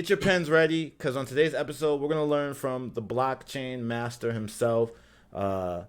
get your pens ready because on today's episode, we're going to learn from the blockchain master himself, uh,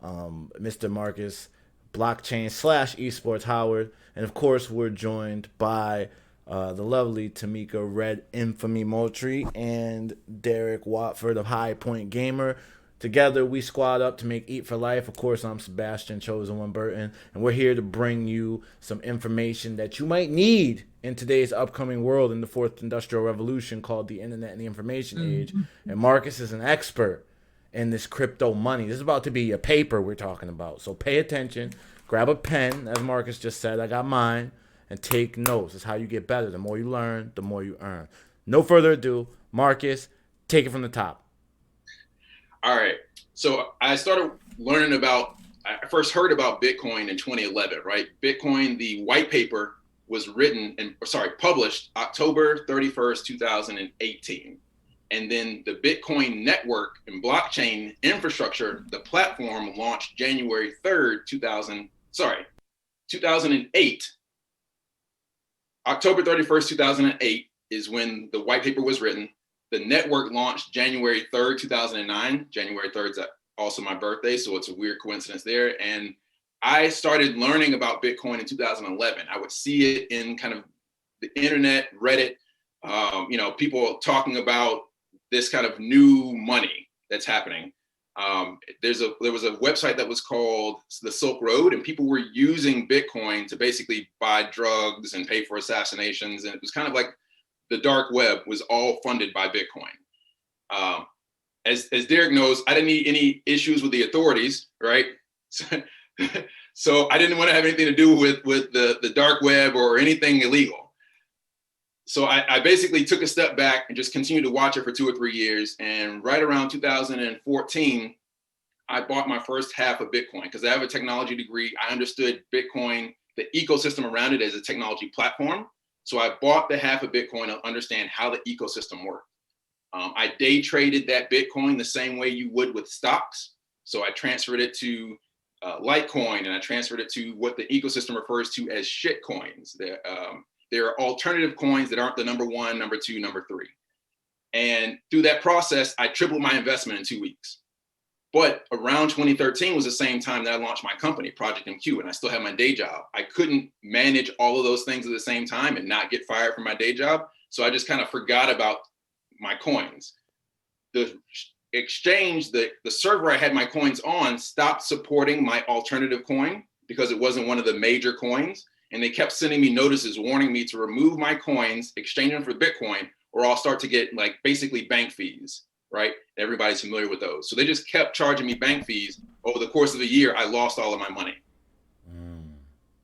Mr. Marcus, blockchain slash esports Howard. And of course, we're joined by the lovely Tamika Red Infamy Moultrie and Derek Watford of High Point Gamer. Together, we squad up to make Eat for Life. Of course, I'm Sebastian Chosen One Burton, and we're here to bring you some information that you might need in today's upcoming world in the fourth industrial revolution called the internet and the information age. And Marcus is an expert in this crypto money. This is about to be a paper we're talking about. So pay attention, grab a pen, as Marcus just said. I got mine, and take notes. It's how you get better. The more you learn, the more you earn. No further ado, Marcus, take it from the top. All right. So I started learning about, I first heard about Bitcoin in 2011, right? Bitcoin, the white paper was published October 31st, 2018. And then the Bitcoin network and blockchain infrastructure, the platform launched January 3rd, 2008. October 31st, 2008 is when the white paper was written. The network launched January 3rd, 2009. January 3rd is also my birthday, so it's a weird coincidence there. And I started learning about Bitcoin in 2011. I would see it in kind of the internet, Reddit, people talking about this kind of new money that's happening. There was a website that was called the Silk Road, and people were using Bitcoin to basically buy drugs and pay for assassinations. And it was kind of like the dark web was all funded by Bitcoin. As Derek knows, I didn't need any issues with the authorities, right? So I didn't want to have anything to do with the dark web or anything illegal. So I basically took a step back and just continued to watch it for 2 or 3 years. And right around 2014, I bought my first half of Bitcoin because I have a technology degree. I understood Bitcoin, the ecosystem around it as a technology platform. So I bought the half of Bitcoin to understand how the ecosystem worked. I day traded that Bitcoin the same way you would with stocks. So I transferred it to Litecoin, and I transferred it to what the ecosystem refers to as shit coins. There are alternative coins that aren't the number one, number two, number three. And through that process, I tripled my investment in 2 weeks. But around 2013 was the same time that I launched my company, Project MQ, and I still had my day job. I couldn't manage all of those things at the same time and not get fired from my day job. So I just kind of forgot about my coins. The exchange, the server I had my coins on stopped supporting my alternative coin because it wasn't one of the major coins. And they kept sending me notices warning me to remove my coins, exchange them for Bitcoin, or I'll start to get like basically bank fees, right? Everybody's familiar with those. So they just kept charging me bank fees. Over the course of a year, I lost all of my money.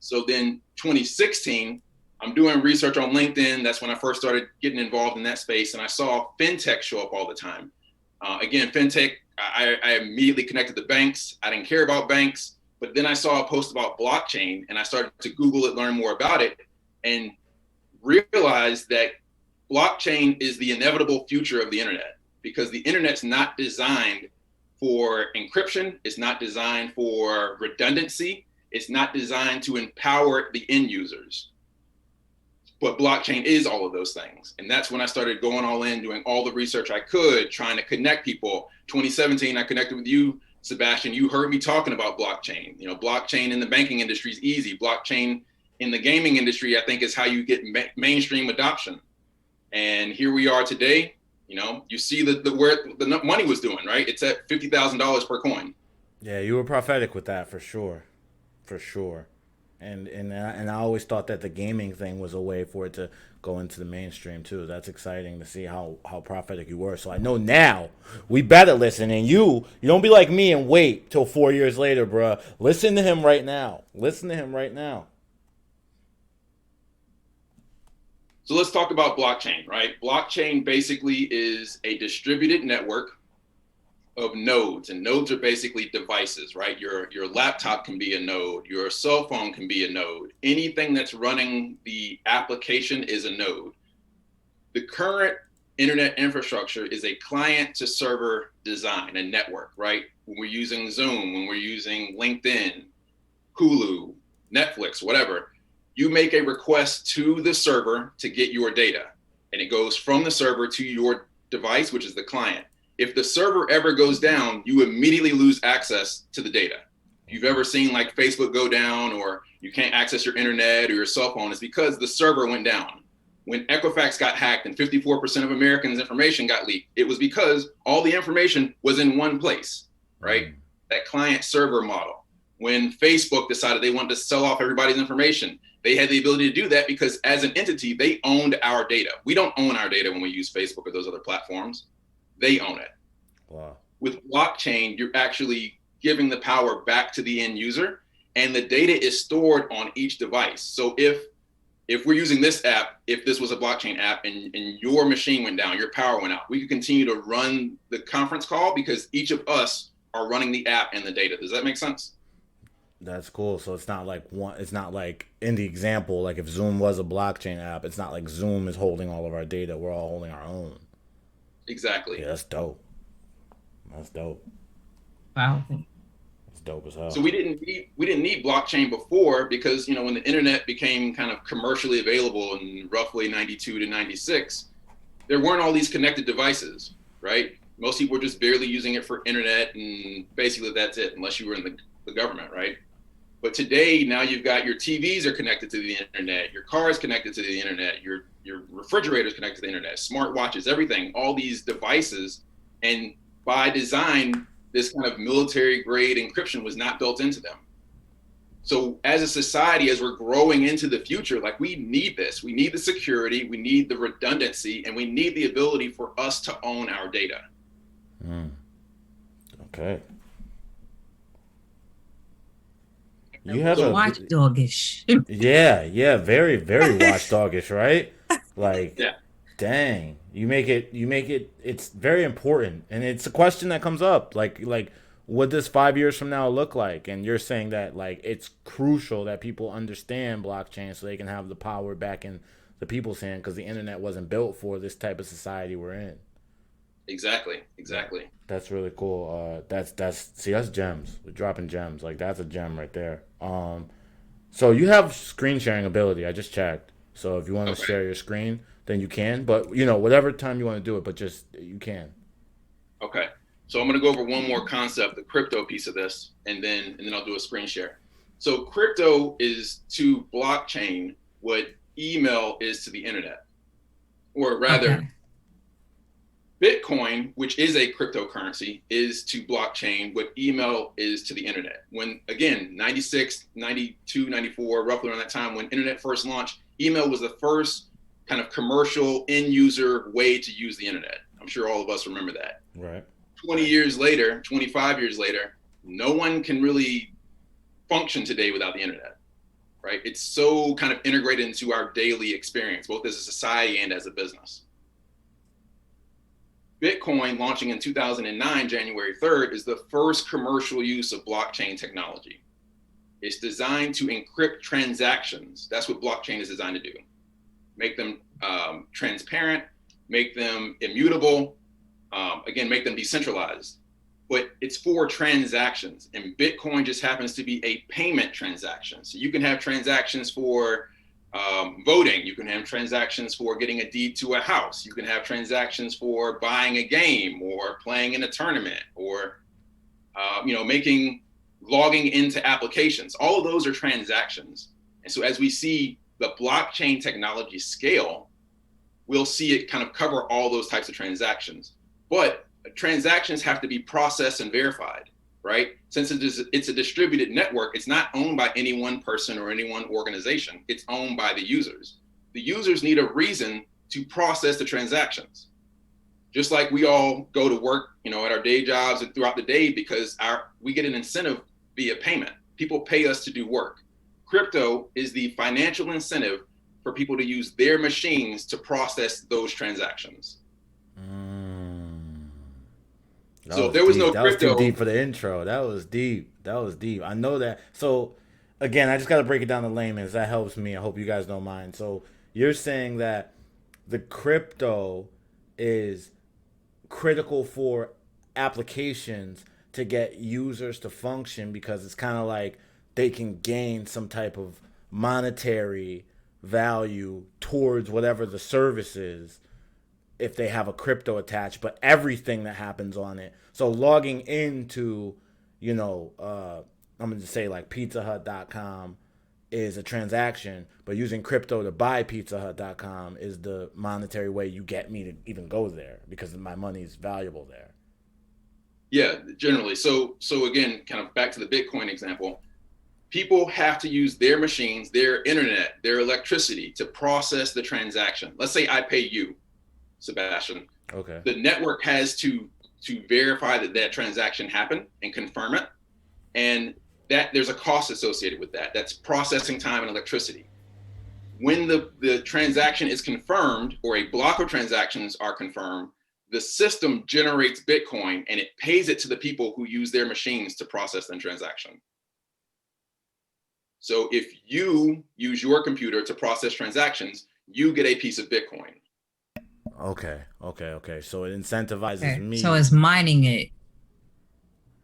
So then 2016, I'm doing research on LinkedIn. That's when I first started getting involved in that space. And I saw fintech show up all the time. Again, fintech, I immediately connected to banks. I didn't care about banks. But then I saw a post about blockchain and I started to Google it, learn more about it, and realized that blockchain is the inevitable future of the internet because the internet's not designed for encryption. It's not designed for redundancy. It's not designed to empower the end users. But blockchain is all of those things. And that's when I started going all in, doing all the research I could, trying to connect people. 2017, I connected with you, Sebastian. You heard me talking about blockchain. You know, blockchain in the banking industry is easy. Blockchain in the gaming industry, I think, is how you get mainstream adoption. And here we are today. You know, you see where the money was doing, right? It's at $50,000 per coin. Yeah, you were prophetic with that for sure. For sure. And I always thought that the gaming thing was a way for it to go into the mainstream too. That's exciting to see how prophetic you were. So I know now we better listen. And you don't be like me and wait till 4 years later, bruh. Listen to him right now. Listen to him right now. So let's talk about blockchain, right? Blockchain basically is a distributed network of nodes, and nodes are basically devices, right? Your laptop can be a node, your cell phone can be a node. Anything that's running the application is a node. The current internet infrastructure is a client to server design, a network, right? When we're using Zoom, when we're using LinkedIn, Hulu, Netflix, whatever, you make a request to the server to get your data. and it goes from the server to your device, which is the client. If the server ever goes down, you immediately lose access to the data. If you've ever seen like Facebook go down, or you can't access your internet or your cell phone, it's because the server went down. When Equifax got hacked and 54% of Americans' information got leaked, it was because all the information was in one place, right? That client server model. When Facebook decided they wanted to sell off everybody's information, they had the ability to do that because as an entity, they owned our data. We don't own our data when we use Facebook or those other platforms. They own it. Wow. With blockchain, you're actually giving the power back to the end user, and the data is stored on each device. So if we're using this app, if this was a blockchain app and your machine went down, your power went out, we could continue to run the conference call because each of us are running the app and the data. Does that make sense? That's cool. So it's not like one. It's not like in the example, like if Zoom was a blockchain app, it's not like Zoom is holding all of our data. We're all holding our own. Exactly. Yeah, that's dope. That's dope. Wow. That's dope as hell. So we didn't need blockchain before because when the internet became kind of commercially available in roughly 92 to 96, there weren't all these connected devices, right? Most people were just barely using it for internet, and basically that's it, unless you were in the government, right? But today, now you've got your TVs are connected to the internet, your car is connected to the internet, your refrigerator is connected to the internet, smartwatches, everything, all these devices. And by design, this kind of military grade encryption was not built into them. So as a society, as we're growing into the future, like we need this, we need the security, we need the redundancy, and we need the ability for us to own our data. Okay. You have a watchdogish. yeah, very, very watchdogish, right? Like, Yeah. dang, you make it. It's very important, and it's a question that comes up. Like, what does 5 years from now look like? And you're saying that like it's crucial that people understand blockchain so they can have the power back in the people's hand because the internet wasn't built for this type of society we're in. Exactly. That's really cool. That's gems. We're dropping gems. Like that's a gem right there. So you have screen sharing ability. I just checked. So if you want to share your screen, then you can. But whatever time you want to do it, but just you can. Okay. So I'm going to go over one more concept, the crypto piece of this, and then I'll do a screen share. So crypto is to blockchain what email is to the internet, or rather. Okay. Bitcoin, which is a cryptocurrency, is to blockchain what email is to the internet. When, again, 96, 92, 94, roughly around that time when internet first launched, email was the first kind of commercial end user way to use the internet. I'm sure all of us remember that. Right. 20 years later, 25 years later, no one can really function today without the internet, right? It's so kind of integrated into our daily experience, both as a society and as a business. Bitcoin, launching in 2009, January 3rd, is the first commercial use of blockchain technology. It's designed to encrypt transactions. That's what blockchain is designed to do. Make them transparent, make them immutable, again, make them decentralized. But it's for transactions, and Bitcoin just happens to be a payment transaction. So you can have transactions for voting, you can have transactions for getting a deed to a house, you can have transactions for buying a game or playing in a tournament or logging into applications. All of those are transactions. And so as we see the blockchain technology scale, we'll see it kind of cover all those types of transactions. But transactions have to be processed and verified, right? Since it's a distributed network, it's not owned by any one person or any one organization. It's owned by the users. The users need a reason to process the transactions. Just like we all go to work, at our day jobs and throughout the day because we get an incentive via payment. People pay us to do work. Crypto is the financial incentive for people to use their machines to process those transactions. So if there was no crypto, that was too deep for the intro. That was deep. I know that. So again, I just got to break it down to layman's. That helps me. I hope you guys don't mind. So you're saying that the crypto is critical for applications to get users to function because it's kind of like they can gain some type of monetary value towards whatever the service is if they have a crypto attached, but everything that happens on it. So logging into, I'm going to say like pizzahut.com is a transaction, but using crypto to buy pizzahut.com is the monetary way you get me to even go there because my money is valuable there. Yeah, generally. So again, kind of back to the Bitcoin example, people have to use their machines, their internet, their electricity to process the transaction. Let's say I pay you, Sebastian. Okay. The network has to verify that transaction happened and confirm it. And that there's a cost associated with that. That's processing time and electricity. When the transaction is confirmed or a block of transactions are confirmed, the system generates Bitcoin and it pays it to the people who use their machines to process the transaction. So if you use your computer to process transactions, you get a piece of Bitcoin. Okay. So it incentivizes me. So it's mining it.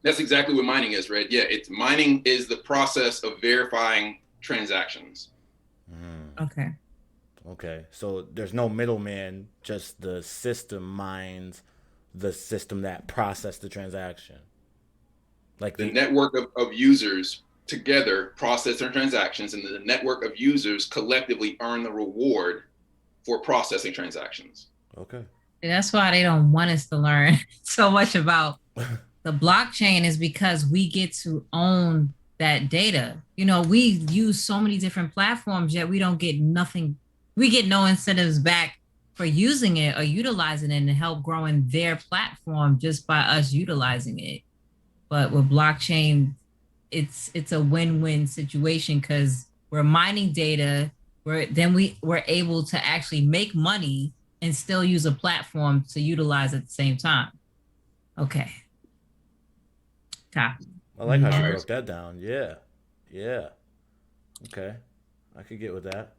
That's exactly what mining is, right? Yeah, mining is the process of verifying transactions. Okay. So there's no middleman, just the system mines the system that processed the transaction. Like the network of users together process their transactions, and the network of users collectively earn the reward for processing transactions. Okay. That's why they don't want us to learn so much about the blockchain, is because we get to own that data. We use so many different platforms, yet we don't get nothing. We get no incentives back for using it or utilizing it and help growing their platform just by us utilizing it. But with blockchain, it's a win-win situation because we're mining data, we're able to actually make money and still use a platform to utilize at the same time. Okay. I like how you broke that down. Yeah. Okay. I could get with that.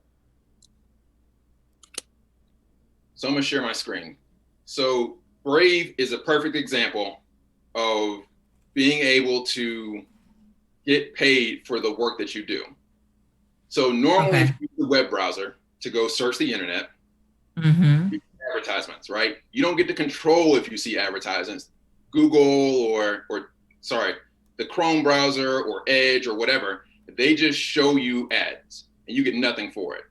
So I'm going to share my screen. So Brave is a perfect example of being able to get paid for the work that you do. So normally if you use the web browser to go search the internet, you get advertisements, right? You don't get to control if you see advertisements. Google or the Chrome browser or Edge or whatever, they just show you ads and you get nothing for it.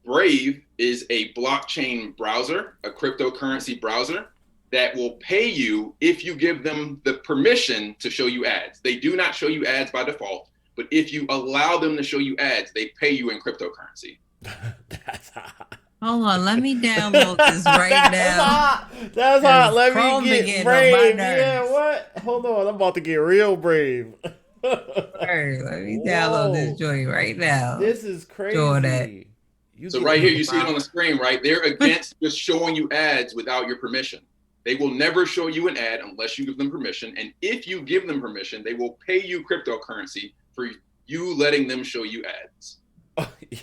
Brave is a blockchain browser, a cryptocurrency browser that will pay you if you give them the permission to show you ads. They do not show you ads by default, but if you allow them to show you ads, they pay you in cryptocurrency. That's hot. Hold on, let me download this right now. That's hot. Let Chrome me get Brave. Yeah, what? Hold on, I'm about to get real brave. Right, let me download this joint right now. This is crazy. So right here, you see it on the screen, right? They're against just showing you ads without your permission. They will never show you an ad unless you give them permission. And if you give them permission, they will pay you cryptocurrency for you letting them show you ads.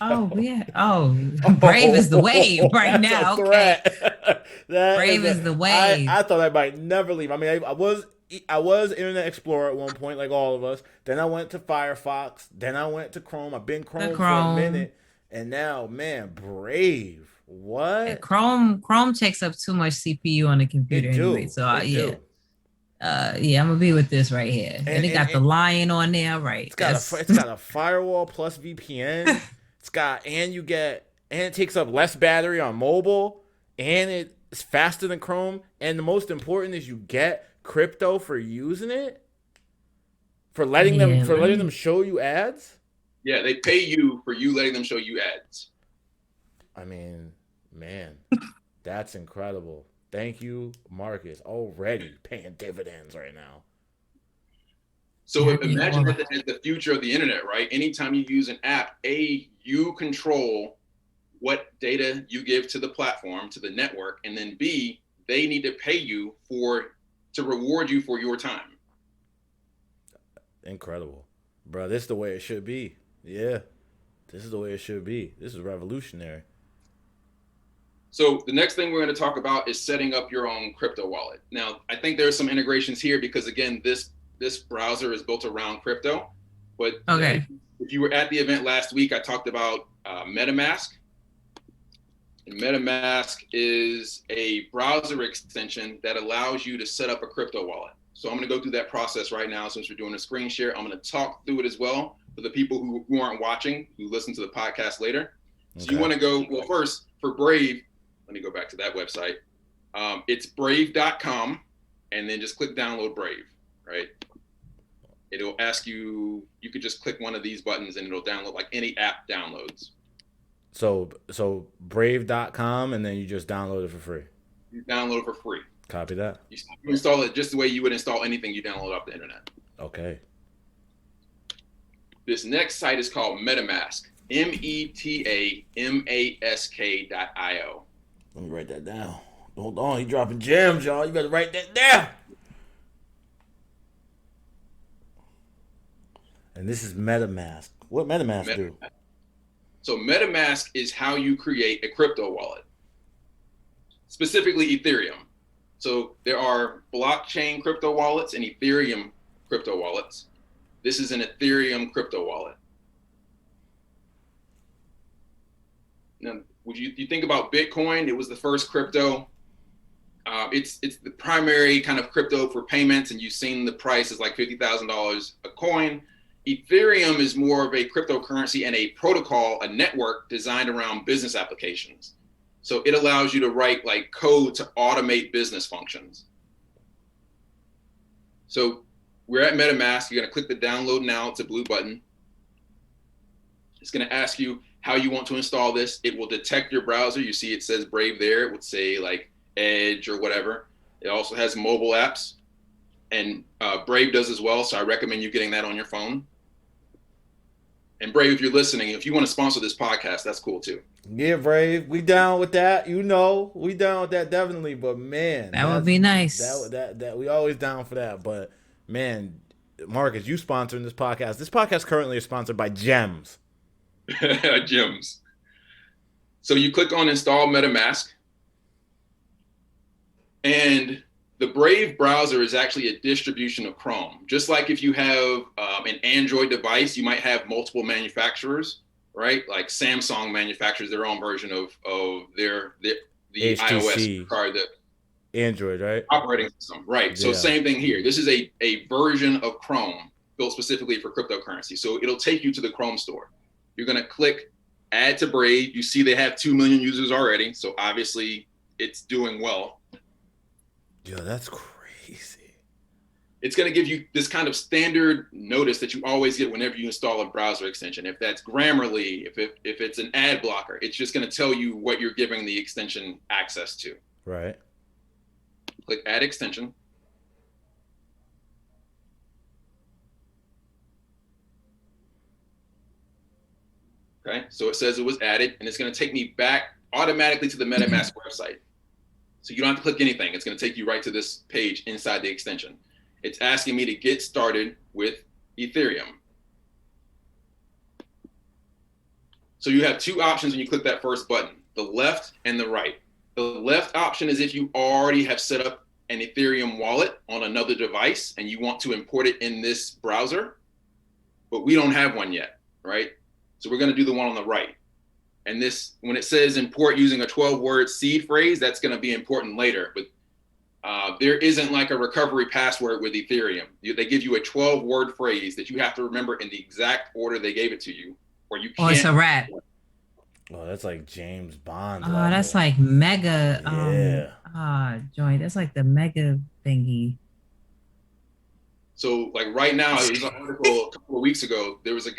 Oh, yeah. Oh, Brave is the wave right now. Okay. Brave is the wave. I thought I might never leave. I mean, I was Internet Explorer at one point, like all of us. Then I went to Firefox. Then I went to Chrome. I've been Chrome for a minute. And now, man, Brave. What? Yeah, Chrome takes up too much CPU on the computer anyway. So I'm gonna be with this right here. And it got the lion on there, right? It's got a firewall plus VPN. And it takes up less battery on mobile, and it's faster than Chrome. And the most important is you get crypto for using it, for letting them show you ads. Yeah, they pay you for you letting them show you ads. I mean, man, that's incredible. Thank you, Marcus. Already paying dividends right now. So imagine that as the future of the internet, right? Anytime you use an app, you control what data you give to the platform, to the network, and then B, they need to pay you to reward you for your time. Incredible. Bro, this is the way it should be. Yeah. This is the way it should be. This is revolutionary. So the next thing we're going to talk about is setting up your own crypto wallet. Now, I think there's some integrations here because, again, this browser is built around crypto. But if you were at the event last week, I talked about MetaMask. And MetaMask is a browser extension that allows you to set up a crypto wallet. So I'm going to go through that process right now. Since we're doing a screen share, I'm going to talk through it as well for the people who aren't watching, who listen to the podcast later. So you want to go, well, first for Brave, let me go back to that website. It's brave.com, and then just click download Brave, right? It'll ask you, you could just click one of these buttons and it'll download like any app downloads. So brave.com, and then you just download it for free. You download it for free. Copy that. You install it just the way you would install anything you download off the internet. Okay. This next site is called MetaMask. METAMASK.io. Let me write that down. Hold on, he dropping gems, y'all. You better write that down. And this is MetaMask. What MetaMask do? So MetaMask is how you create a crypto wallet, specifically Ethereum. So there are blockchain crypto wallets and Ethereum crypto wallets. This is an Ethereum crypto wallet. Now, would you think about Bitcoin? It was the first crypto. It's the primary kind of crypto for payments, and you've seen the price is like $50,000 a coin. Ethereum is more of a cryptocurrency and a protocol, a network designed around business applications. So it allows you to write like code to automate business functions. So we're at MetaMask. You're going to click the download now. It's a blue button. It's going to ask you how you want to install this. It will detect your browser. You see it says Brave there. It would say like Edge or whatever. It also has mobile apps, and Brave does as well. So I recommend you getting that on your phone. And Brave, if you're listening, if you want to sponsor this podcast, that's cool too. Yeah, Brave, we down with that. You know, we down with that definitely. But man, that would be nice. That we always down for that. But man, Marcus, you sponsoring this podcast. This podcast currently is sponsored by Gems. Gems. So you click on install MetaMask, and the Brave browser is actually a distribution of Chrome. Just like if you have an Android device, you might have multiple manufacturers, right? Like Samsung manufactures their own version of the HTC, iOS card, the Android, right? Operating system, right? Yeah. So same thing here. This is a version of Chrome built specifically for cryptocurrency. So it'll take you to the Chrome store. You're going to click add to Brave. You see they have 2 million users already. So obviously it's doing well. Yo, that's crazy. It's going to give you this kind of standard notice that you always get whenever you install a browser extension. If that's Grammarly, if it's an ad blocker, it's just going to tell you what you're giving the extension access to. Right. Click add extension. Okay, so it says it was added, and it's going to take me back automatically to the MetaMask website. So you don't have to click anything. It's going to take you right to this page inside the extension. It's asking me to get started with Ethereum. So you have two options when you click that first button, the left and the right. The left option is if you already have set up an Ethereum wallet on another device and you want to import it in this browser, but we don't have one yet, right? So we're going to do the one on the right. And this, when it says import using a 12-word seed phrase, that's going to be important later. But there isn't like a recovery password with Ethereum. They give you a 12-word phrase that you have to remember in the exact order they gave it to you, or you can't. Oh, it's a wrap. Oh, that's like James Bond. Oh, that's like mega. Yeah. Joy, that's like the mega thingy. So like right now, there's an article a couple of weeks ago, there was a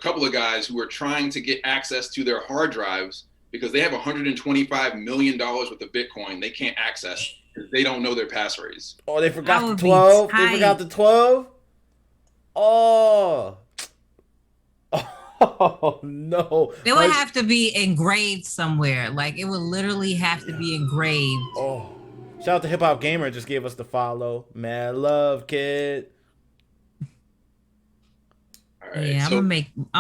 couple of guys who were trying to get access to their hard drives because they have $125 million worth of Bitcoin they can't access because they don't know their passphrase. Oh, they forgot the 12? They forgot the 12? Oh. Oh, no. It would have to be engraved somewhere. Like, it would literally have to be engraved. Oh. Shout out to Hip Hop Gamer, just gave us the follow. Mad love, kid. All right, yeah, I'm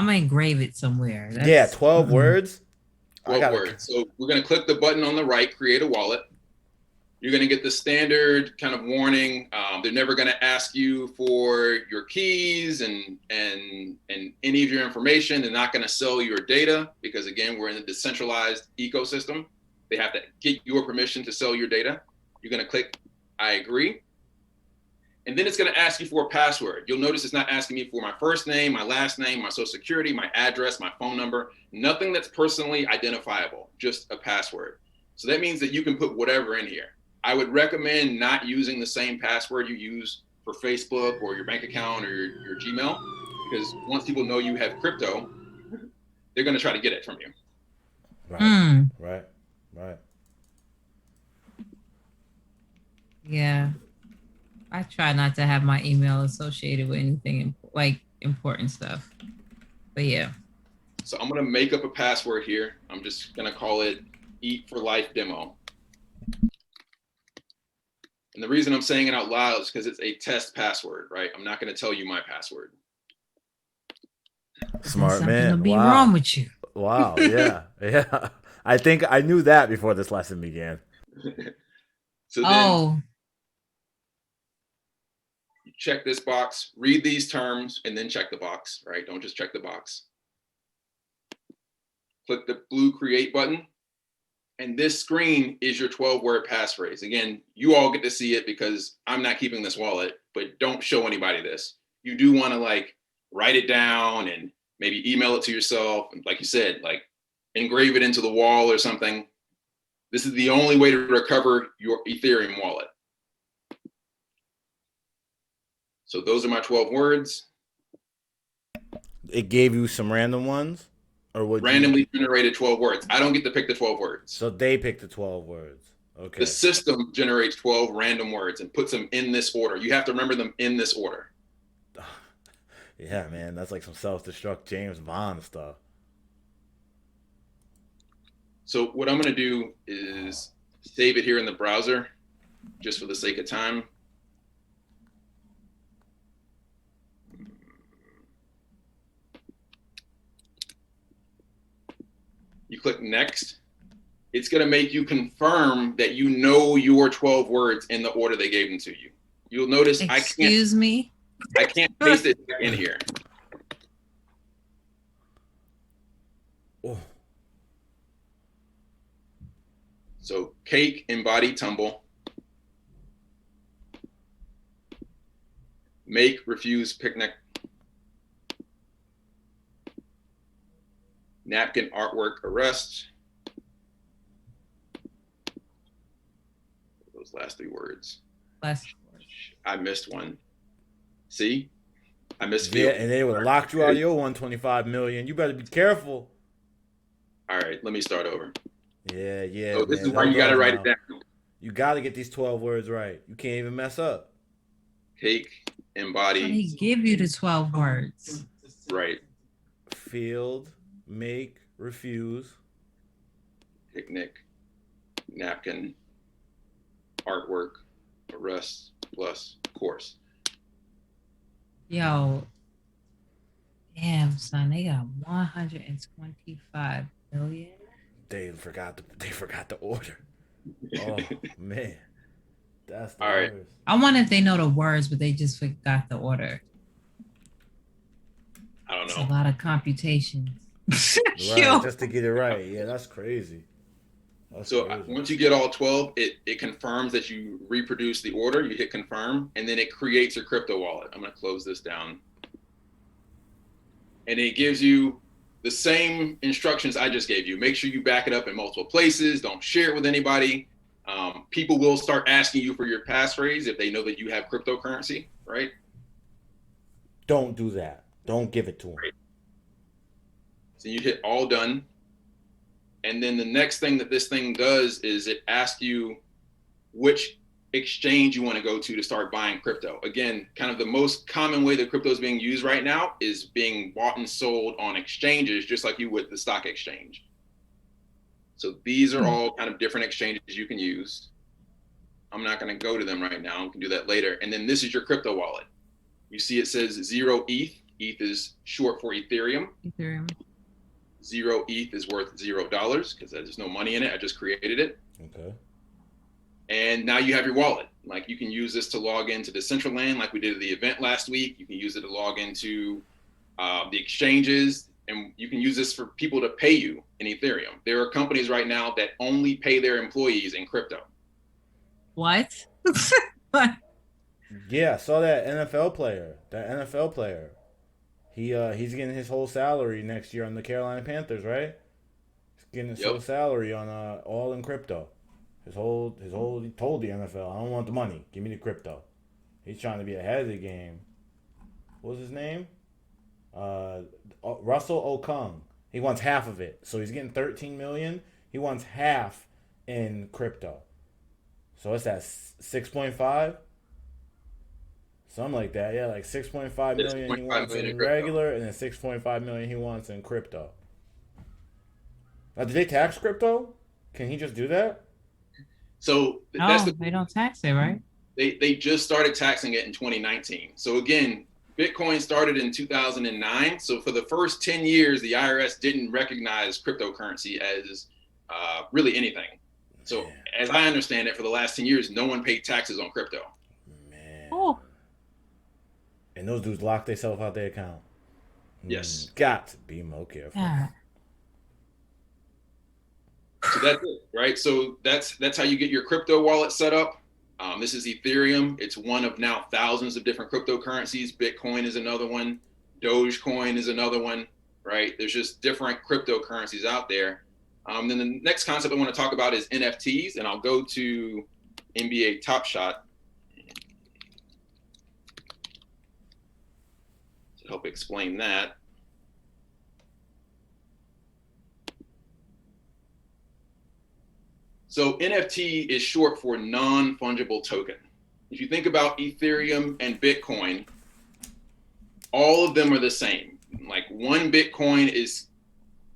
gonna engrave it somewhere. Yeah, 12 words. 12 words. So we're gonna click the button on the right, create a wallet. You're going to get the standard kind of warning. They're never going to ask you for your keys and any of your information. They're not going to sell your data because, again, we're in a decentralized ecosystem. They have to get your permission to sell your data. You're going to click I agree. And then it's going to ask you for a password. You'll notice it's not asking me for my first name, my last name, my social security, my address, my phone number, nothing that's personally identifiable, just a password. So that means that you can put whatever in here. I would recommend not using the same password you use for Facebook or your bank account or your Gmail, because once people know you have crypto, they're going to try to get it from you. Right. Right. Yeah. I try not to have my email associated with anything like important stuff. But yeah. So I'm going to make up a password here. I'm just going to call it Eat for Life Demo. And the reason I'm saying it out loud is because it's a test password, right? I'm not going to tell you my password. Smart man. Something will be wrong with you. Wow. Yeah. Yeah. I think I knew that before this lesson began. So then you check this box, read these terms, and then check the box, right? Don't just check the box. Click the blue create button. And this screen is your 12-word passphrase. Again, you all get to see it because I'm not keeping this wallet, but don't show anybody this. You do want to like write it down and maybe email it to yourself. And like you said, like engrave it into the wall or something. This is the only way to recover your Ethereum wallet. So those are my 12 words. It gave you some random ones? Or would randomly generated 12 words. I don't get to pick the 12 words. So they pick the 12 words. Okay. The system generates 12 random words and puts them in this order. You have to remember them in this order. Yeah, man. That's like some self-destruct James Bond stuff. So what I'm going to do is save it here in the browser just for the sake of time. You click next. It's going to make you confirm that you know your 12 words in the order they gave them to you. You'll notice I can't paste it in here. Oh. So cake, embody, tumble. Make, refuse, picnic. Napkin, artwork, arrest. Those last three words. I missed one. See? I missed field. Yeah, and they would have locked you out of your 125 million. You better be careful. All right, let me start over. Yeah. So this is why you got to write it down. You got to get these 12 words right. You can't even mess up. Take, embody. How he give you the 12 words? Right. Field, make, refuse. Picnic, napkin, artwork, arrest, plus course. Yo, damn son, they got 125 million. They forgot the order. Oh man, that's the all right. worst. I wonder if they know the words, but they just forgot the order. I don't know. It's a lot of computations. Right, just to get it right. Yeah, that's crazy. So once you get all 12, it confirms that you reproduce the order. You hit confirm, and then it creates your crypto wallet. I'm going to close this down. And it gives you the same instructions I just gave you. Make sure you back it up in multiple places. Don't share it with anybody. People will start asking you for your passphrase if they know that you have cryptocurrency, right? Don't do that. Don't give it to them. Right. So you hit all done. And then the next thing that this thing does is it asks you which exchange you want to go to start buying crypto. Again, kind of the most common way that crypto is being used right now is being bought and sold on exchanges, just like you would the stock exchange. So these are all kind of different exchanges you can use. I'm not going to go to them right now. We can do that later. And then this is your crypto wallet. You see it says 0 ETH. ETH is short for Ethereum. 0 ETH is worth $0 because there's no money in it. I just created it. Okay. And now you have your wallet. Like you can use this to log into Decentraland, like we did at the event last week. You can use it to log into the exchanges, and you can use this for people to pay you in Ethereum. There are companies right now that only pay their employees in crypto. What? Yeah, I saw that NFL player. That NFL player. He's getting his whole salary next year on the Carolina Panthers, right? He's getting his whole Yep. salary on all in crypto. His whole he told the NFL, I don't want the money. Give me the crypto. He's trying to be ahead of the game. What was his name? Uh, Russel Okung. He wants half of it. So he's getting 13 million. He wants half in crypto. So what's that? 6.5? Something like that. Yeah, like 6.5 It's million he 0.5 wants million in in crypto. regular, and then 6.5 million he wants in crypto. Now, do they tax crypto? Can he just do that? So that's No, the they don't tax it, right? they just started taxing it in 2019. So again, Bitcoin started in 2009. So for the first 10 years, the IRS didn't recognize cryptocurrency as really anything. So Man, as I understand it, for the last 10 years, no one paid taxes on crypto. man. Oh, And those dudes lock themselves out their account. Yes. Got to be more careful. yeah. So that's it, right? So that's how you get your crypto wallet set up. This is Ethereum. It's one of now thousands of different cryptocurrencies. Bitcoin is another one. Dogecoin is another one, right? There's just different cryptocurrencies out there. Then the next concept I want to talk about is NFTs, and I'll go to NBA Top Shot to help explain that. So NFT is short for non-fungible token. If you think about Ethereum and Bitcoin, all of them are the same. Like one Bitcoin is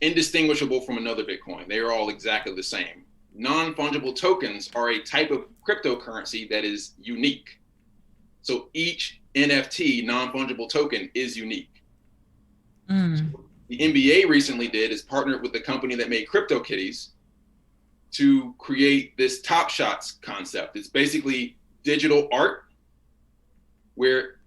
indistinguishable from another Bitcoin. They are all exactly the same. Non-fungible tokens are a type of cryptocurrency that is unique. So each NFT, non-fungible token, is unique. Mm. So the NBA recently did is partnered with the company that made CryptoKitties to create this Top Shots concept. It's basically digital art where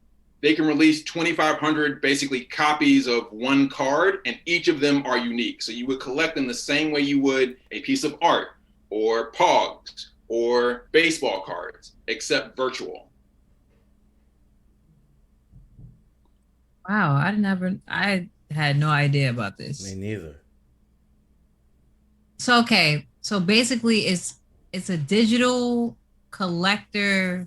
they can release 2,500 basically copies of one card, and each of them are unique. So you would collect them the same way you would a piece of art or pogs or baseball cards, except virtual. Wow, I had no idea about Me this. neither. So okay, so basically it's a digital collector,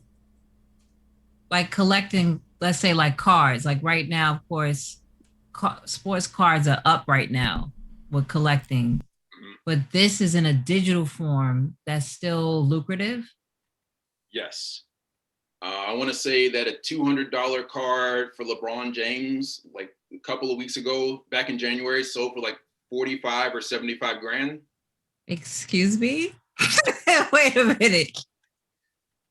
like collecting, let's say like cards. Like right now, of course, sports cards are up right now with collecting, but this is in a digital form that's still lucrative. Yes. I want to say that a $200 card for LeBron James, like a couple of weeks ago, back in January, sold for like 45 or 75 grand. Excuse me? Wait a minute.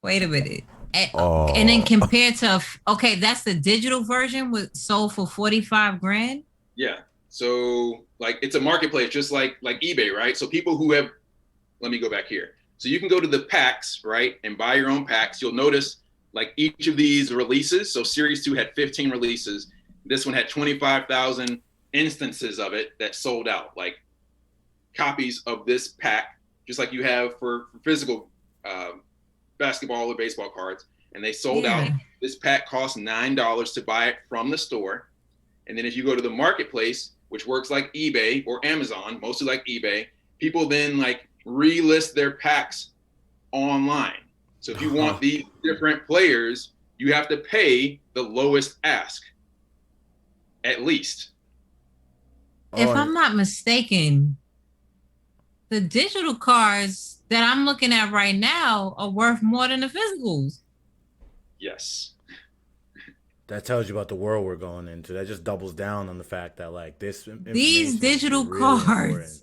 Wait a minute. And then Oh, compared to okay, that's the digital version with sold for 45 grand. Yeah. So like it's a marketplace, just like eBay, right? So people who have, let me go back here. So you can go to the packs, right, and buy your own packs. You'll notice like each of these releases. So Series 2 had 15 releases. This one had 25,000 instances of it that sold out, like copies of this pack, just like you have for physical basketball or baseball cards. And they sold out. Yeah. This pack costs $9 to buy it from the store. And then if you go to the marketplace, which works like eBay or Amazon, mostly like eBay, people then like relist their packs online. So if you want these different players, you have to pay the lowest ask, at least. If I'm not mistaken, the digital cards that I'm looking at right now are worth more than the physicals. Yes. that tells you about the world we're going into. That just doubles down on the fact that like this information These is digital really cards important.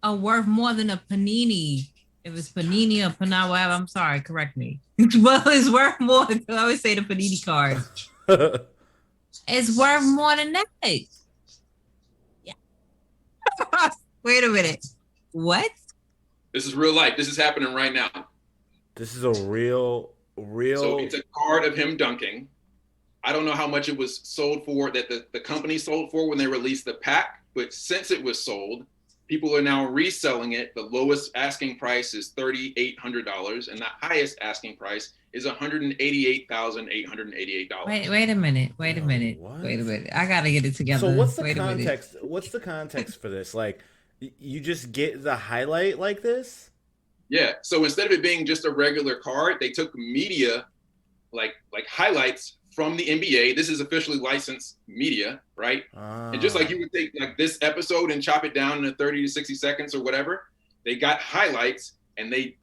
are worth more than a panini. If it's panini or panini, whatever, I'm sorry, correct me. Well, it's worth more. I always say the panini cards. It's worth more than that. Yeah. Wait a minute. What? This is real life. This is happening right now. This is a real, So it's real. a card of him dunking. I don't know how much it was sold for, that the company sold for when they released the pack, but since it was sold, people are now reselling it. The lowest asking price is $3,800, and the highest asking price is $188,888. Wait a minute. Wait a Yo, minute. what? Wait a minute. I gotta get it So together. what's the Wait a minute. context? What's the context for this? Like, you just get the highlight like this? Yeah. So instead of it being just a regular card, they took media like highlights from the NBA. This is officially licensed media, right? And just like Ah. you would take like this episode and chop it down into 30 to 60 seconds or whatever, they got highlights and they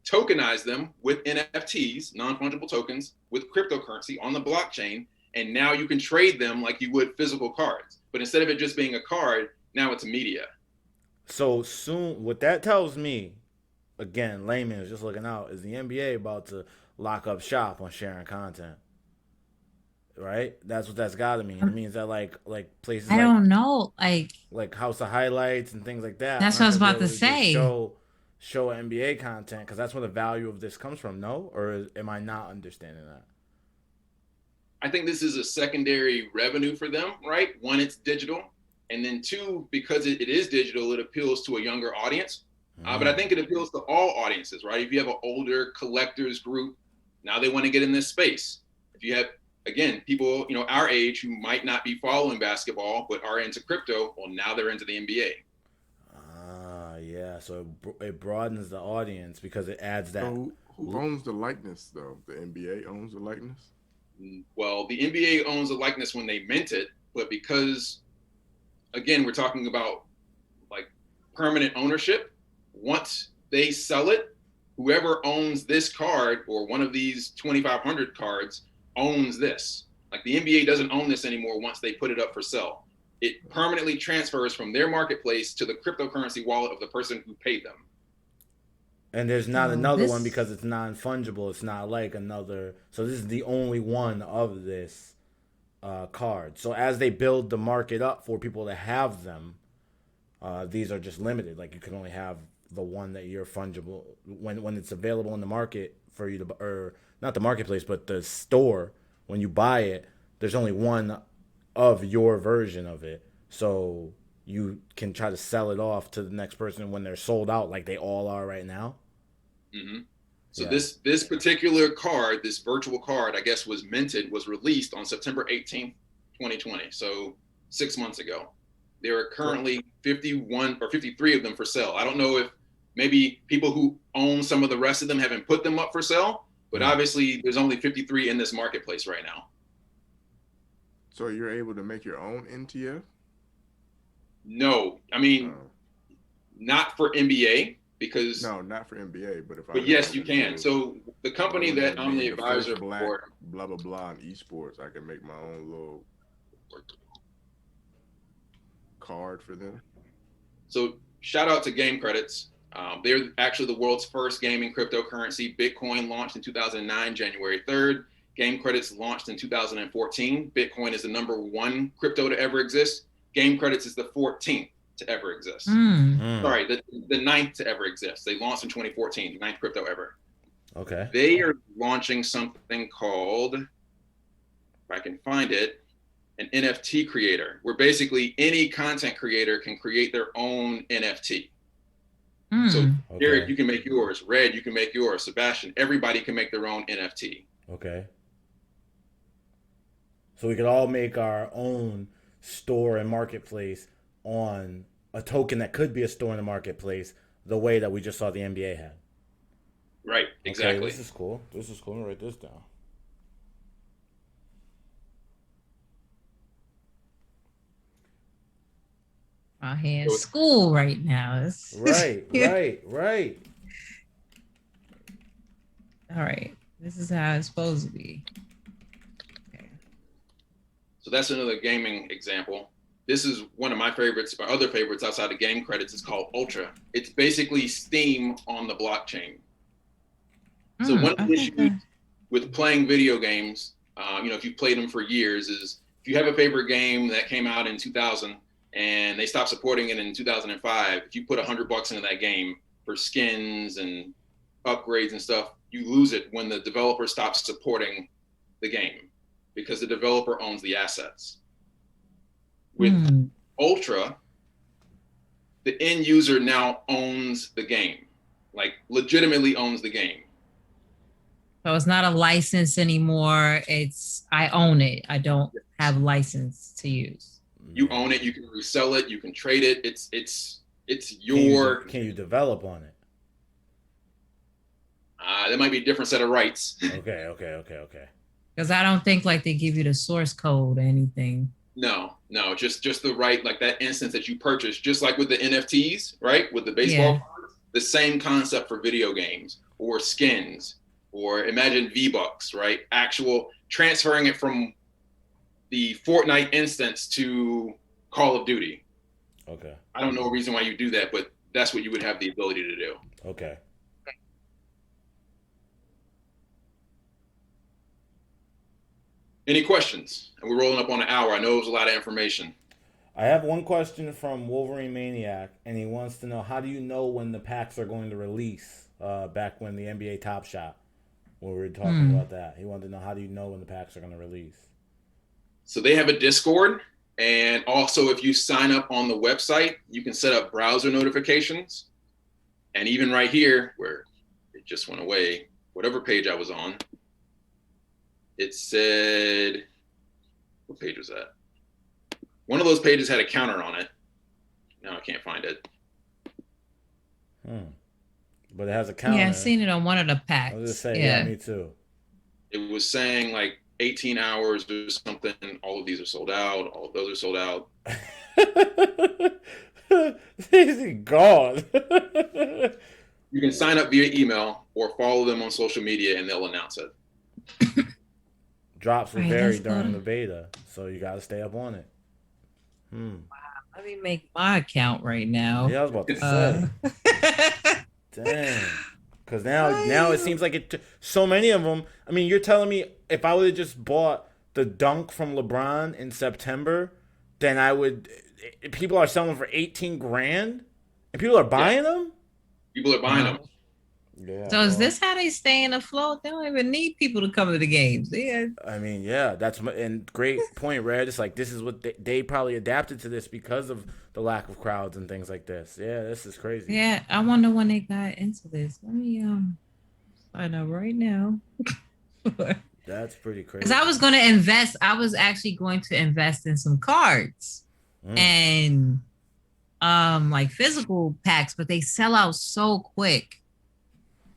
tokenized them with NFTs, non-fungible tokens, with cryptocurrency on the blockchain. And now you can trade them like you would physical cards. But instead of it just being a card, now it's media. So soon, what that tells me, again, layman is just looking out, is the NBA about to lock up shop on sharing content, right? That's what that's got to mean. It means that like places I don't know. like House of Highlights and things like that That's what I aren't was gonna be about able to to just say. show NBA content because that's where the value of this comes from. No, am I not understanding that? I think this is a secondary revenue for them, right? One, it's digital. And then two, because it is digital, it appeals to a younger audience. But I Mm. think it appeals to all audiences, right? If you have an older collectors group, now they want to get in this space. If you have, again, people, our age who might not be following basketball, but are into crypto, well, now they're into the NBA. Ah, yeah. So it broadens the audience because it adds So that. who owns the likeness though? The NBA owns the likeness. Well, the NBA owns the likeness when they mint it, but because, again, we're talking about like permanent ownership. Once they sell it, whoever owns this card or one of these 2,500 cards owns this. Like the NBA doesn't own this anymore once they put it up for sale. It permanently transfers from their marketplace to the cryptocurrency wallet of the person who paid them. And there's not So another one this because it's non fungible. It's not like another. So this is the only one of this card. So as they build the market up for people to have them, these are just limited. Like you can only have the one that you're fungible when it's available in the market for you to, or not the marketplace, but the store when you buy it. There's only one of your version of it. So you can try to sell it off to the next person when they're sold out, like they all are right now. Mm-hmm. So Yeah. this particular card, this virtual card, I guess was minted, was released on September 18th, 2020. So 6 months ago. There are currently 51 or 53 of them for sale. I don't know if maybe people who own some of the rest of them haven't put them up for sale, but obviously there's only 53 in this marketplace right now. So you're able to make your own NTF? No, I mean, Uh, not for NBA because, no, not for NBA, but if I but yes, wanted you to can. do, So the if I company wanted that to I'm be the the advisor first black for, blah blah blah in esports, I can make my own little card for them. so shout out to GameCredits. They're actually the world's first gaming cryptocurrency. Bitcoin launched in 2009, January 3rd. GameCredits launched in 2014. Bitcoin is the #1 crypto to ever exist. GameCredits is the 14th to ever exist. Mm. Sorry, the 9th to ever exist. They launched in 2014, 9th crypto ever. Okay. They are launching something called, if I can find it, an NFT creator, where basically any content creator can create their own NFT. So Jared, Okay. you can make yours. Red, you can make yours. Sebastian, everybody can make their own NFT. Okay. So we could all make our own store and marketplace on a token that could be a store in the marketplace, the way that we just saw the NBA had. Right, Okay, exactly. this is cool. This is cool. Let me write this down. out here in school right now. Right, right, right. All right. This is how it's supposed to be. Okay. So that's another gaming example. This is one of my favorites, or other favorites outside of GameCredits. It's called Ultra. It's basically Steam on the blockchain. So one of the issues with playing video games, if you've played them for years, is if you have a favorite game that came out in 2000 and they stopped supporting it in 2005, if you put $100 into that game for skins and upgrades and stuff, you lose it when the developer stops supporting the game because the developer owns the assets. With Ultra, the end user now owns the game, like legitimately owns the game. So it's not a license anymore. It's I own it. I don't have license to use. You own it. You can resell it. You can trade it. It's your. Can you develop on it? There might be a different set of rights. Okay. Because I don't think like they give you the source code or anything. No, just the right, like that instance that you purchased, just like with the NFTs, right? With the baseball cards, the same concept for video games or skins, or imagine V-Bucks, right? Actual transferring it from the Fortnite instance to Call of Duty. Okay. I don't know a reason why you do that, but that's what you would have the ability to do. Okay. Any questions? And we're rolling up on an hour. I know it was a lot of information. I have one question from Wolverine Maniac, and he wants to know, how do you know when the packs are going to release? Back when the NBA Top Shot, when we were talking about that, he wanted to know, how do you know when the packs are going to release? So they have a Discord, and also if you sign up on the website, you can set up browser notifications. And even right here, where it just went away, whatever page I was on, it said, what page was that? One of those pages had a counter on it. Now I can't find it. But it has a counter. Yeah, I've seen it on one of the packs. I was just saying, yeah, me too. It was saying like 18 hours or something. All of these are sold out. All of those are sold out. He's gone. You can sign up via email or follow them on social media, and they'll announce it. Drops will vary during the beta, so you got to stay up on it. Wow, let me make my account right now. Yeah, I was about to say. Dang. Because now it seems like so many of them. I mean, you're telling me if I would have just bought the dunk from LeBron in September, then I would. People are selling for 18 grand, and people are buying them. People are buying them. Yeah. So is this how they stay afloat? They don't even need people to come to the games. Yeah. I mean, yeah, and great point, Red. It's like this is what they probably adapted to this because of the lack of crowds and things like this. Yeah, this is crazy. Yeah, I wonder when they got into this. Let me sign up right now. That's pretty crazy. Because I was going to invest. I was actually going to invest in some cards and like physical packs, but they sell out so quick.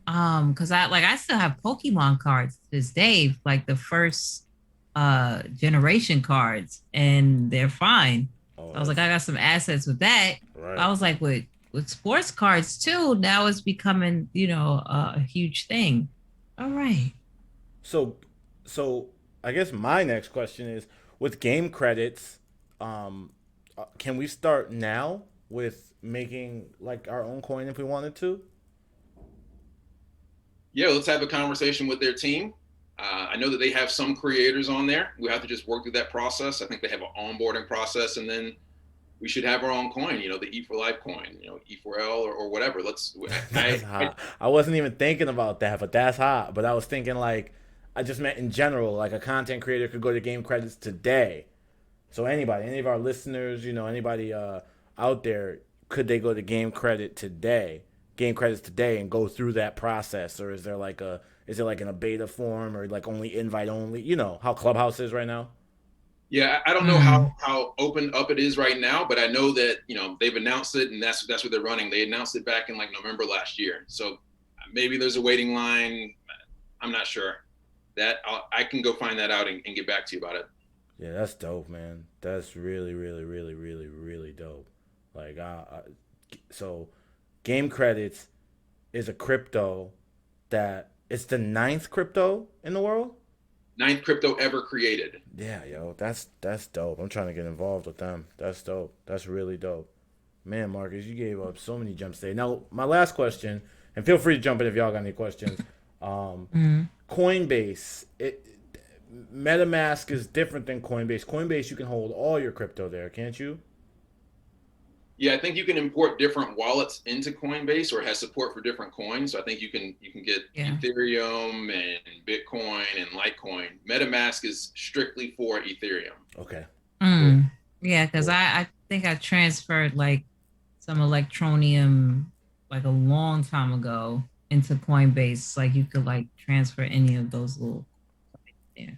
Because I still have Pokemon cards to this day, like the first generation cards, and they're fine. I was like, I got some assets with that. Right. I was like, with sports cards too, now it's becoming, a huge thing. All right. So I guess my next question is, with GameCredits, can we start now with making like our own coin if we wanted to? Yeah, let's have a conversation with their team. I know that they have some creators on there. We have to just work through that process. I think they have an onboarding process, and then we should have our own coin, the E for Life coin, E4L or whatever. That's hot. I wasn't even thinking about that, but that's hot. But I was thinking I just meant in general, like a content creator could go to GameCredits today. So any of our listeners, anybody out there, could they go to GameCredits today and go through that process? Or is it like in a beta form, or like only invite only, how Clubhouse is right now? Yeah, I don't know how open up it is right now, but I know that, they've announced it, and that's what they're running. They announced it back in like November last year. So maybe there's a waiting line. I'm not sure. That I can go find that out and get back to you about it. Yeah, that's dope, man. That's really, really, really, really, really dope. Like, so GameCredits is a crypto that it's the 9th crypto in the world. 9th crypto ever created. Yeah, yo, that's dope. I'm trying to get involved with them. That's dope. That's really dope. Man, Marcus, you gave up so many jumps today. Now, my last question, and feel free to jump in if y'all got any questions. Coinbase, MetaMask is different than Coinbase. Coinbase, you can hold all your crypto there, can't you? Yeah, I think you can import different wallets into Coinbase, or it has support for different coins. So I think you can get Ethereum and Bitcoin and Litecoin. MetaMask is strictly for Ethereum. Okay. Cool. Yeah, because I think I transferred like some Electronium like a long time ago into Coinbase. Like you could like transfer any of those little. Yeah.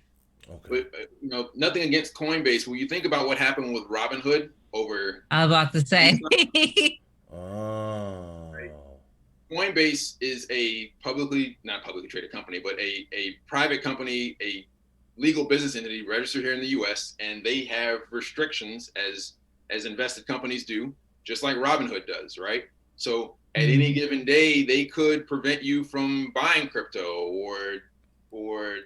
Okay. But nothing against Coinbase. When you think about what happened with Robinhood over, I was about to say. Oh. Coinbase is a not publicly traded company, but a private company, a legal business entity registered here in the U.S., and they have restrictions as invested companies do, just like Robinhood does, right? So at any given day, they could prevent you from buying crypto or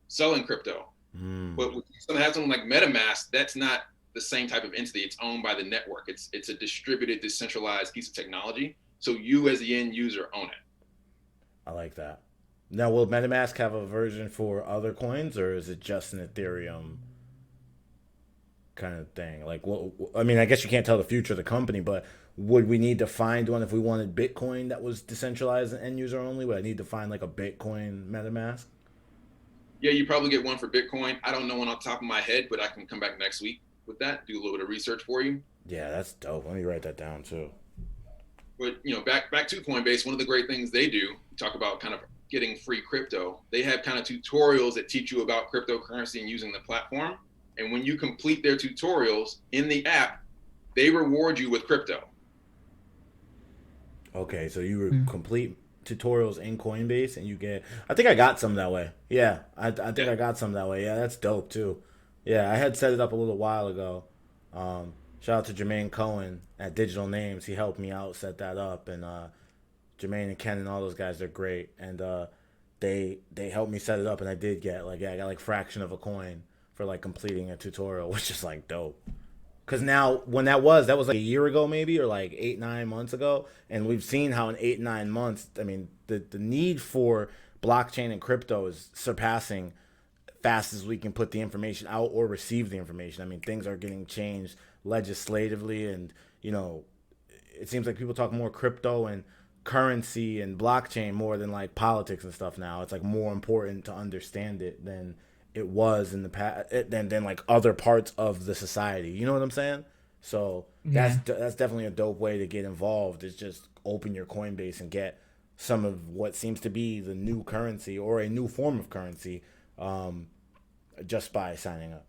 selling crypto. But with something like MetaMask, that's not the same type of entity. It's owned by the network. It's a distributed, decentralized piece of technology. So you as the end user own it. I like that. Now, will MetaMask have a version for other coins, or is it just an Ethereum kind of thing? Like, I mean, I guess you can't tell the future of the company, but would we need to find one if we wanted Bitcoin that was decentralized and end user only? Would I need to find like a Bitcoin MetaMask? Yeah, you probably get one for Bitcoin. I don't know one off the top of my head, but I can come back next week with that, do a little bit of research for you. Yeah, that's dope. Let me write that down too. But back to Coinbase, one of the great things they do, talk about kind of getting free crypto. They have kind of tutorials that teach you about cryptocurrency and using the platform. And when you complete their tutorials in the app, they reward you with crypto. Okay, so you complete tutorials in Coinbase and you get, I think I got some that way. Yeah, I think I got some that way. Yeah, that's dope too. Yeah, I had set it up a little while ago. Shout out to Jermaine Cohen at Digital Names. He helped me out set that up, and Jermaine and Ken and all those guys, they're great. And they helped me set it up, and I did get I got like fraction of a coin for like completing a tutorial, which is like dope. Because now, when that was like a year ago maybe, or like 8-9 months ago, and we've seen how in 8-9 months, I mean, the need for blockchain and crypto is surpassing fast as we can put the information out or receive the information. I mean, things are getting changed legislatively, and it seems like people talk more crypto and currency and blockchain more than like politics and stuff now. It's like more important to understand it than it was in the past, than like other parts of the society. You know what I'm saying? So that's definitely a dope way to get involved, is just open your Coinbase and get some of what seems to be the new currency or a new form of currency, just by signing up.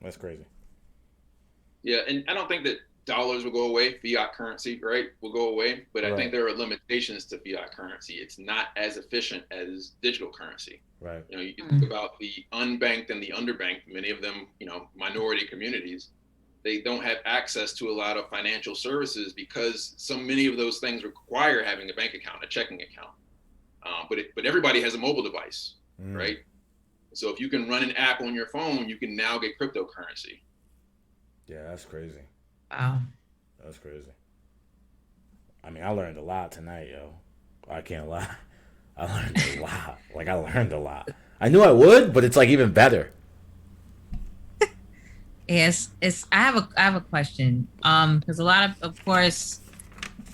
That's crazy. Yeah, and I don't think that dollars will go away. Fiat currency, right, will go away. But I think there are limitations to fiat currency. It's not as efficient as digital currency. Right. You think about the unbanked and the underbanked, many of them, minority communities, they don't have access to a lot of financial services because so many of those things require having a bank account, a checking account. But everybody has a mobile device, right? So if you can run an app on your phone, you can now get cryptocurrency. Yeah, that's crazy. Wow. That's crazy. I mean, I learned a lot tonight, yo. I can't lie. I learned a lot. I learned a lot. I knew I would, but it's like even better. Yes, I have a question. Because a lot of course,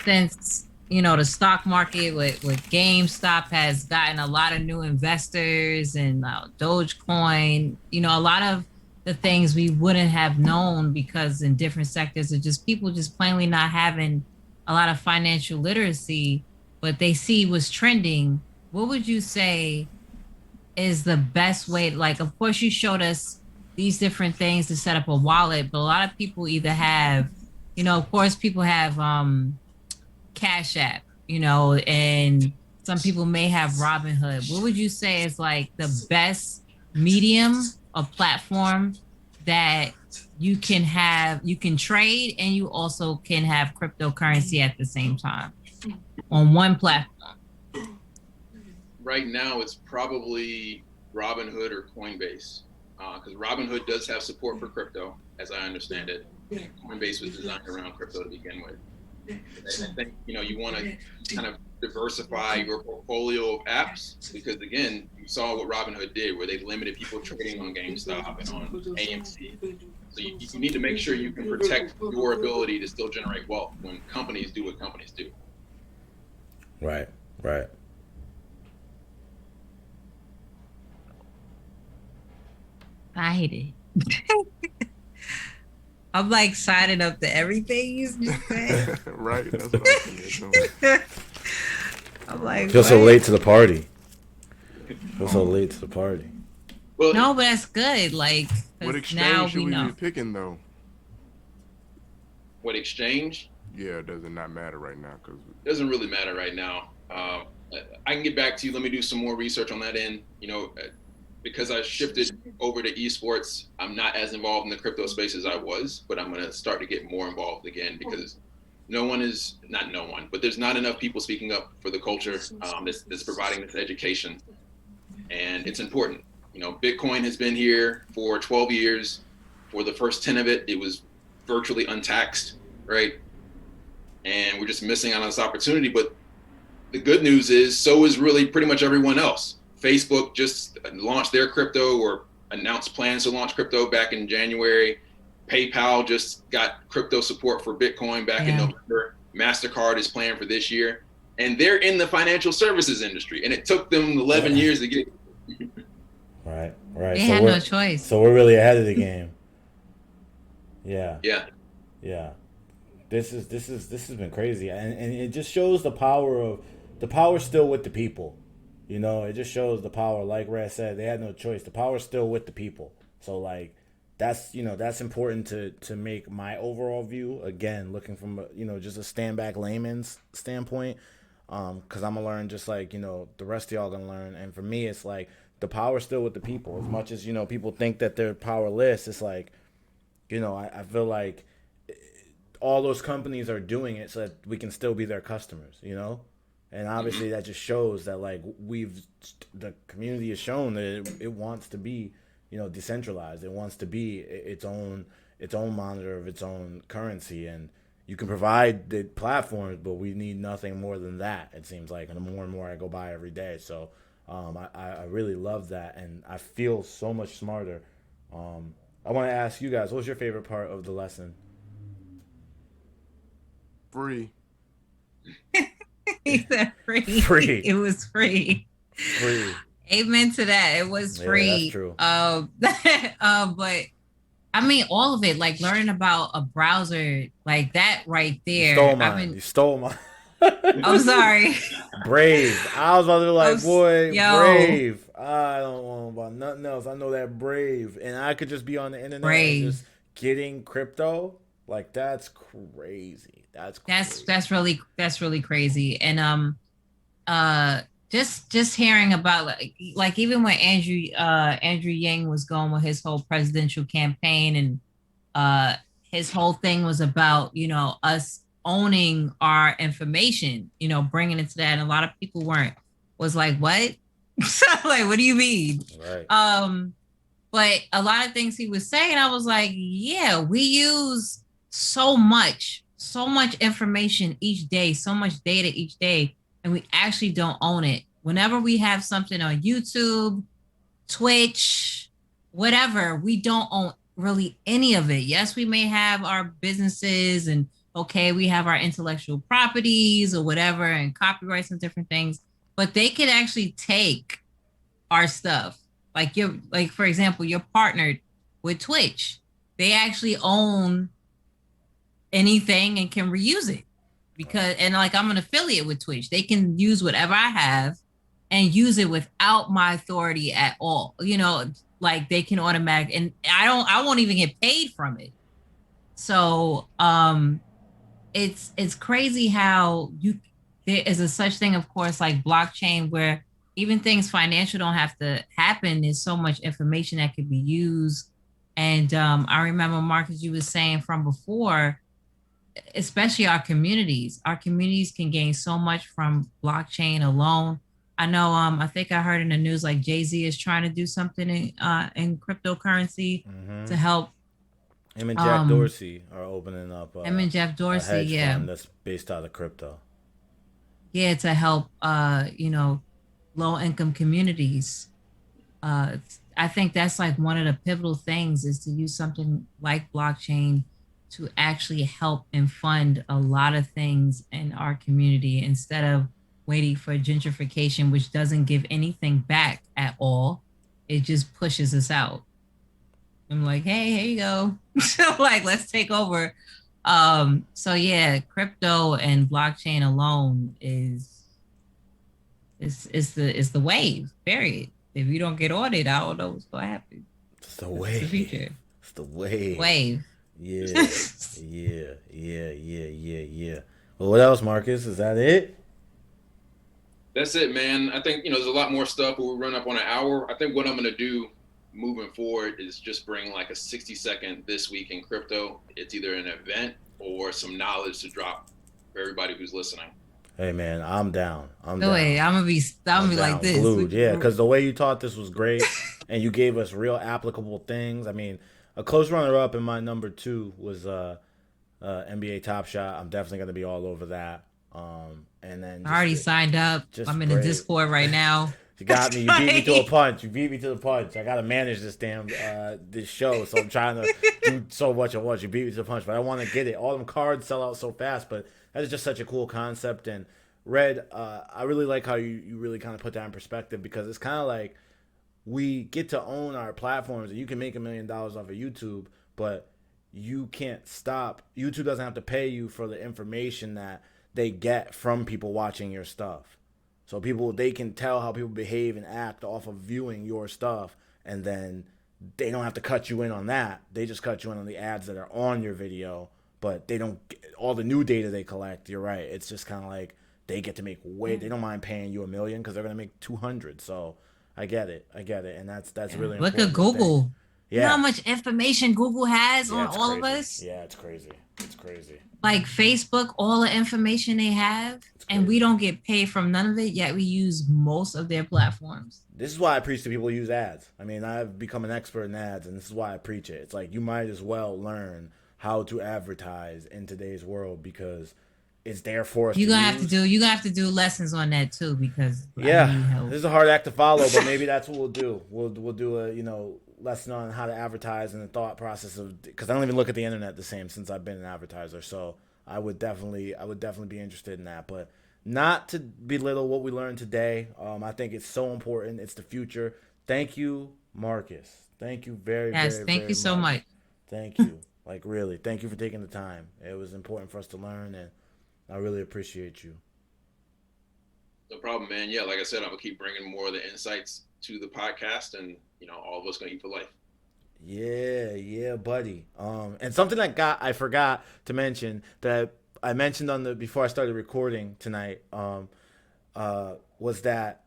since the stock market with GameStop has gotten a lot of new investors, and Dogecoin, a lot of the things we wouldn't have known because in different sectors are just people just plainly not having a lot of financial literacy, but they see what's trending. What would you say is the best way? Like, of course, you showed us these different things to set up a wallet, but a lot of people either have, of course, people have Cash App, and some people may have Robinhood. What would you say is like the best medium, a platform that you can trade and you also can have cryptocurrency at the same time on one platform? Right now, it's probably Robinhood or Coinbase, because Robinhood does have support for crypto, as I understand it. Coinbase was designed around crypto to begin with. And I think you want to kind of diversify your portfolio of apps, because again, you saw what Robinhood did, where they limited people trading on GameStop and on AMC. So you need to make sure you can protect your ability to still generate wealth when companies do what companies do. Right. Right. I hate it. I'm like signing up to everything you just said. Right? That's what I'm thinking too. I'm like, Feel so what? late to the party. Feel so late to the party. Well, No, but that's good. Like, What 'cause now exchange should we we know. be picking though? what exchange? Yeah, does it not matter right now? Cause Doesn't really matter right now. I can get back to you. Let me do some more research on that end. Because I shifted over to esports, I'm not as involved in the crypto space as I was, but I'm going to start to get more involved again because no one, but there's not enough people speaking up for the culture that's providing this education. And it's important. Bitcoin has been here for 12 years. For the first 10 of it, it was virtually untaxed, right? And we're just missing out on this opportunity. But the good news is, so is really pretty much everyone else. Facebook just launched their crypto or announced plans to launch crypto back in January. PayPal just got crypto support for Bitcoin back in November. MasterCard is planning for this year. And they're in the financial services industry. And it took them 11 years to get it. Right. Right. They had no choice. So we're really ahead of the game. Yeah. Yeah. Yeah. This has been crazy, and it just shows the power's still with the people. It just shows the power. Like Red said, they had no choice. The power's still with the people. So like, that's important to make my overall view. Again, looking from just a stand back layman's standpoint, because I'm gonna learn just like the rest of y'all gonna learn. And for me, it's like the power's still with the people. As much as people think that they're powerless, it's like I feel like all those companies are doing it so that we can still be their customers, and obviously that just shows that like the community has shown that it wants to be decentralized. It wants to be its own monitor of its own currency, and you can provide the platforms, but we need nothing more than that, it seems like. And the more and more I go by every day, so I really love that, and I feel so much smarter. I want to ask you guys, what was your favorite part of the lesson? free. He said free. Free. It was free. Free. Amen to that. It was free. Yeah, that's true. But I mean, all of it, like learning about a browser, like that right there. You stole mine. I'm sorry. Brave. I was about to be like, Brave. I don't want about nothing else. I know that Brave, and I could just be on the internet and just getting crypto. Like that's crazy. That's really crazy. And just hearing about like even when Andrew Yang was going with his whole presidential campaign, and his whole thing was about us owning our information, bringing it to that, and a lot of people was like, what? Like, what do you mean? Right. But a lot of things he was saying, I was like, yeah, we use so much information each day, so much data each day, and we actually don't own it. Whenever we have something on YouTube, Twitch, whatever, we don't own really any of it. Yes, we may have our businesses, and okay, we have our intellectual properties or whatever, and copyrights and different things, but they could actually take our stuff. Like for example, you're partnered with Twitch. They actually own anything and can reuse it and like I'm an affiliate with Twitch. They can use whatever I have and use it without my authority at all. Like they can automatic, and I won't even get paid from it. So it's crazy how there is a such thing, of course, like blockchain, where even things financial don't have to happen. There's so much information that could be used. And I remember, Marcus, you were saying from before, especially our communities can gain so much from blockchain alone. I know, I think I heard in the news, like Jay-Z is trying to do something in cryptocurrency to help. Him and Jack Dorsey are opening up. Him and Jeff Dorsey, a hedge fund that's based out of crypto. Yeah, to help, low income communities. I think that's like one of the pivotal things is to use something like blockchain to actually help and fund a lot of things in our community instead of waiting for gentrification, which doesn't give anything back at all. It just pushes us out. I'm like, hey, here you go. So like, let's take over. So yeah, crypto and blockchain alone is the wave. Period. If you don't get on it, I don't know what's gonna happen. It's the It's the wave. future. It's the wave. Wave. Yeah. Yeah. Well, what else, Marcus? Is that it? That's it, man. I think, there's a lot more stuff, but we run up on an hour. I think what I'm going to do moving forward is just bring like a 60-second this week in crypto. It's either an event or some knowledge to drop for everybody who's listening. Hey, man, I'm down. I'm No down. way. I'm gonna be like this. Glued. Yeah, because the way you taught this was great, and you gave us real applicable things. I mean, a close runner-up in my number 2 was NBA Top Shot. I'm definitely gonna be all over that. And then I already signed up. I'm in the Discord right now. You got me. You beat me to a punch. You beat me to the punch. I gotta manage this damn this show, so I'm trying to do so much at once. You beat me to the punch, but I want to get it. All them cards sell out so fast, but that is just such a cool concept. And Red, I really like how you really kind of put that in perspective, because it's kind of like we get to own our platforms, and you can make $1 million off of YouTube, but you can't stop. YouTube doesn't have to pay you for the information that they get from people watching your stuff. So they can tell how people behave and act off of viewing your stuff, and then they don't have to cut you in on that. They just cut you in on the ads that are on your video, but they don't get all the new data they collect. You're right. It's just kind of like they get to make they don't mind paying you $1 million because they're going to make 200. So I get it. And that's really look important. At Google. Yeah. You know how much information Google has on all crazy. of us? Yeah, it's crazy. It's crazy. Like Facebook, all the information they have, and we don't get paid from none of it, yet we use most of their platforms. This is why I preach to people who use ads. I mean, I've become an expert in ads, and this is why I preach it. It's like you might as well learn how to advertise in today's world, because it's there for us. You're gonna have to do lessons on that too, because this is a hard act to follow, but maybe that's what we'll do. We'll do a lesson on how to advertise and the thought process of, because I don't even look at the internet the same since I've been an advertiser. So I would definitely be interested in that, but not to belittle what we learned today. I think it's so important. It's the future. Thank you, Marcus. Thank you very you so much. Thank you. Like, really, thank you for taking the time. It was important for us to learn, and I really appreciate you. No problem, man. Yeah, like I said, I'm gonna keep bringing more of the insights to the podcast, and all of us gonna eat for life. Yeah, buddy. And something I forgot to mention that I mentioned before I started recording tonight, was that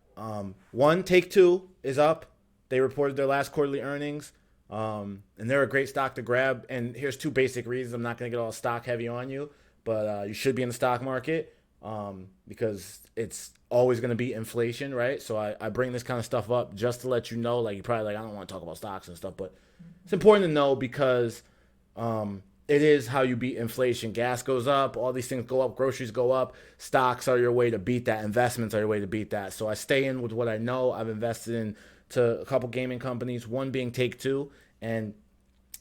one Take-Two is up. They reported their last quarterly earnings, and they're a great stock to grab. And here's 2 basic reasons. I'm not gonna get all stock heavy on you, but you should be in the stock market, because it's always going to be inflation, right? So I bring this kind of stuff up just to let you know, like, you're probably like, I don't want to talk about stocks and stuff, but it's important to know, because it is how you beat inflation. Gas goes up, all these things go up, groceries go up, stocks are your way to beat that, investments are your way to beat that. So I stay in with what I know. I've invested into a couple gaming companies, one being Take-Two, and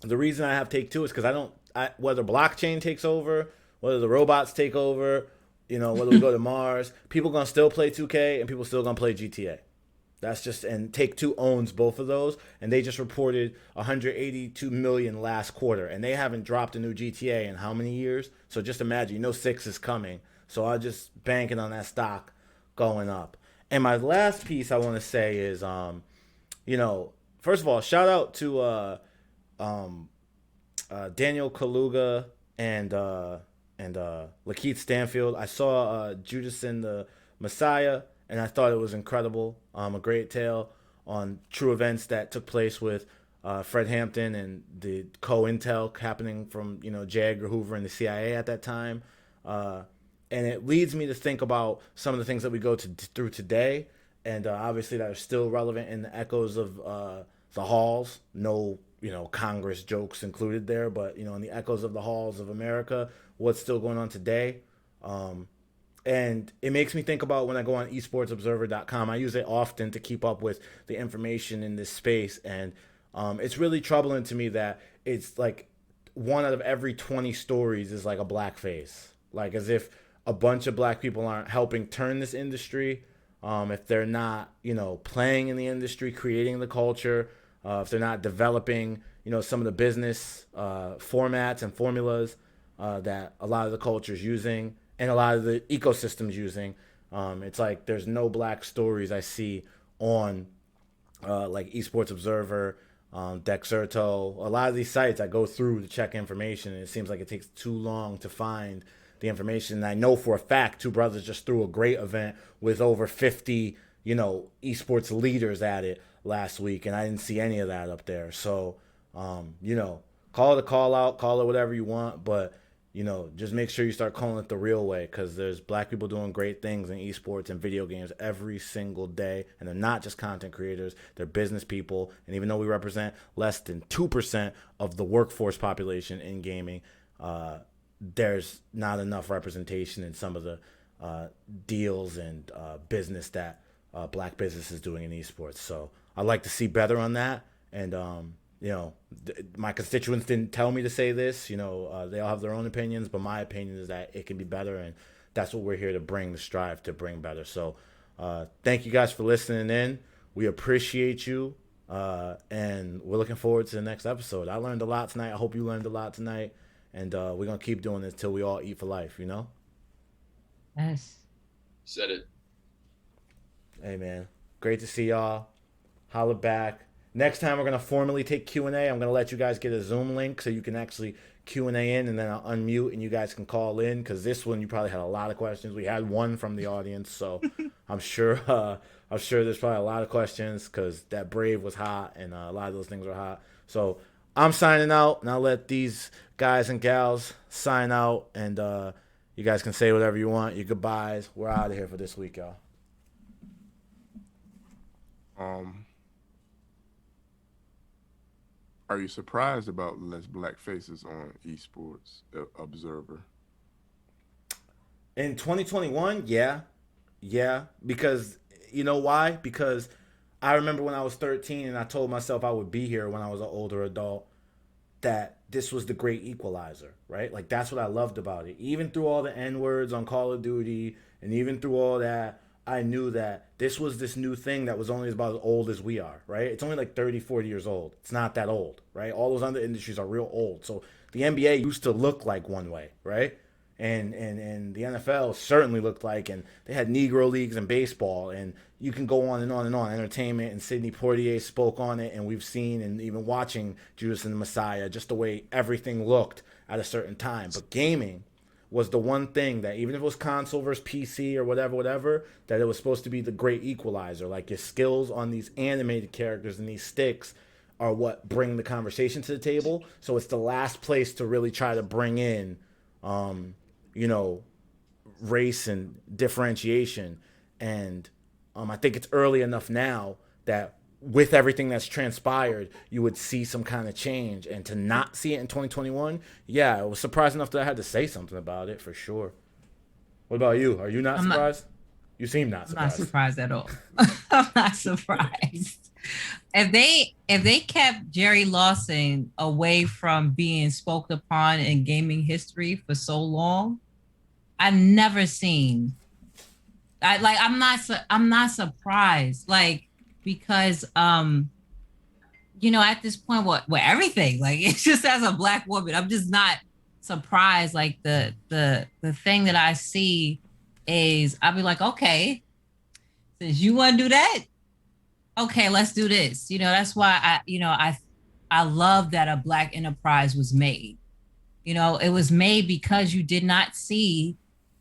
the reason I have Take-Two is because whether blockchain takes over, whether the robots take over, whether we go to Mars, people going to still play 2K, and people still going to play GTA. That's just, and Take-Two owns both of those, and they just reported 182 million last quarter, and they haven't dropped a new GTA in how many years? So just imagine, 6 is coming. So I'm just banking on that stock going up. And my last piece I want to say is, first of all, shout out to Daniel Kaluga and Lakeith Stanfield. I saw Judas and the Messiah, and I thought it was incredible. A great tale on true events that took place with Fred Hampton and the co-intel happening from J. Edgar Hoover and the CIA at that time. And it leads me to think about some of the things that we go through today, and obviously that are still relevant in the echoes of the halls. No, Congress jokes included there, but in the echoes of the halls of America, what's still going on today. And it makes me think about when I go on esportsobserver.com. I use it often to keep up with the information in this space. And it's really troubling to me that it's like one out of every 20 stories is like a black face. Like as if a bunch of black people aren't helping turn this industry. If they're not, playing in the industry, creating the culture, if they're not developing, some of the business formats and formulas that a lot of the culture is using and a lot of the ecosystems using. It's like there's no black stories I see on like Esports Observer, Dexerto, a lot of these sites I go through to check information, and it seems like it takes too long to find the information. And I know for a fact Two Brothers just threw a great event with over 50, esports leaders at it last week, and I didn't see any of that up there. So, call it a call out, call it whatever you want, but just make sure you start calling it the real way, because there's black people doing great things in esports and video games every single day, and they're not just content creators, they're business people. And even though we represent less than 2% of the workforce population in gaming, there's not enough representation in some of the deals and business that black business is doing in esports. So I'd like to see better on that. And my constituents didn't tell me to say this. They all have their own opinions, but my opinion is that it can be better, and that's what we're here to bring, the strive to bring better. So thank you guys for listening in. We appreciate you, and we're looking forward to the next episode. I learned a lot tonight. I hope you learned a lot tonight, and we're going to keep doing this till we all eat for life, Yes. Said it. Hey, man. Great to see y'all. Holla back. Next time we're going to formally take Q&A. I'm going to let you guys get a Zoom link so you can actually Q&A in, and then I'll unmute and you guys can call in, because this one you probably had a lot of questions. We had one from the audience, so I'm sure there's probably a lot of questions, because that Brave was hot and a lot of those things were hot. So I'm signing out, and I'll let these guys and gals sign out, and you guys can say whatever you want, your goodbyes. We're out of here for this week, y'all. Are you surprised about less black faces on Esports Observer? In 2021, yeah, because you know why? Because I remember when I was 13 and I told myself I would be here when I was an older adult, that this was the great equalizer, right? Like, that's what I loved about it. Even through all the N-words on Call of Duty, and even through all that, I knew that this was this new thing that was only about as old as we are, right? It's only like 30, 40 years old. It's not that old, right? All those other industries are real old. So the NBA used to look like one way, right? And the NFL certainly looked like, and they had Negro leagues and baseball, and you can go on and on and on. Entertainment, and Sidney Poitier spoke on it, and we've seen, and even watching Judas and the Messiah, just the way everything looked at a certain time. But gaming was the one thing that, even if it was console versus PC or whatever, that it was supposed to be the great equalizer. Like, your skills on these animated characters and these sticks are what bring the conversation to the table. So it's the last place to really try to bring in, race and differentiation. And I think it's early enough now that with everything that's transpired, you would see some kind of change. And to not see it in 2021, yeah, it was surprising enough that I had to say something about it, for sure. What about you? Are you not surprised? You seem not surprised. I'm not surprised at all. I'm not surprised. If they kept Jerry Lawson away from being spoke upon in gaming history for so long, I've never seen. I'm not surprised. Like, because at this point, what everything, like, it's just, as a black woman, I'm just not surprised. Like, the thing that I see is, I'll be like, okay, since you want to do that, okay, let's do this. That's why I love that a black enterprise was made. It was made because you did not see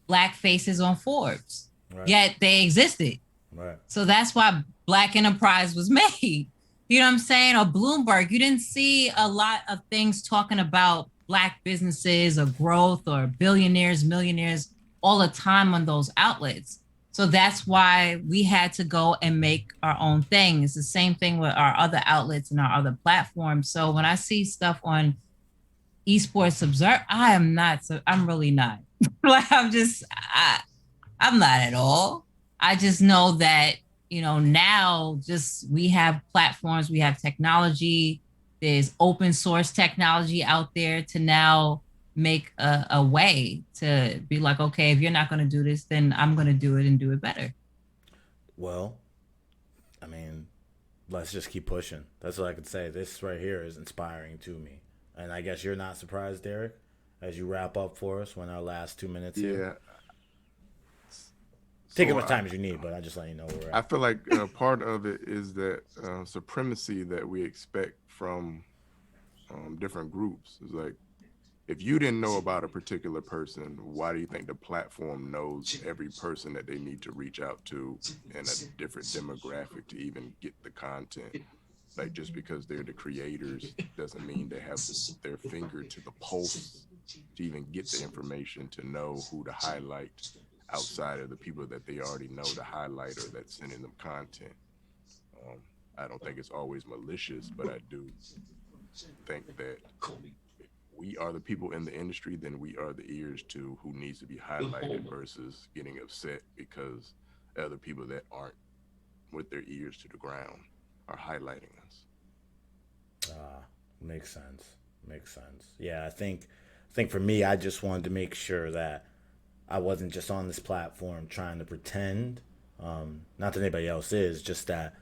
black faces on Forbes, right, yet they existed. Right. So that's why Black Enterprise was made. You know what I'm saying? Or Bloomberg, you didn't see a lot of things talking about black businesses or growth or billionaires, millionaires all the time on those outlets. So that's why we had to go and make our own thing. It's the same thing with our other outlets and our other platforms. So when I see stuff on Esports Observer, I'm really not. Like, I'm not at all. I just know that, now just we have platforms, we have technology, there's open source technology out there to now make a way to be like, okay, if you're not going to do this, then I'm going to do it and do it better. Well, I mean, let's just keep pushing. That's what I could say. This right here is inspiring to me. And I guess you're not surprised, Derek, as you wrap up for us when our last 2 minutes here. Yeah. Take as So much time as you need, but I just let you know where we're I at. feel like part of it is that supremacy that we expect from different groups. Is like, if you didn't know about a particular person, why do you think the platform knows every person that they need to reach out to in a different demographic to even get the content? Like, just because they're the creators doesn't mean they have their finger to the pulse to even get the information to know who to highlight outside of the people that they already know to highlight or that's sending them content. I don't think it's always malicious, but I do think that if we are the people in the industry, then we are the ears to who needs to be highlighted versus getting upset because other people that aren't with their ears to the ground are highlighting us. Makes sense. Makes sense. Yeah, I think for me, I just wanted to make sure that I wasn't just on this platform trying to pretend. Not that anybody else is, just that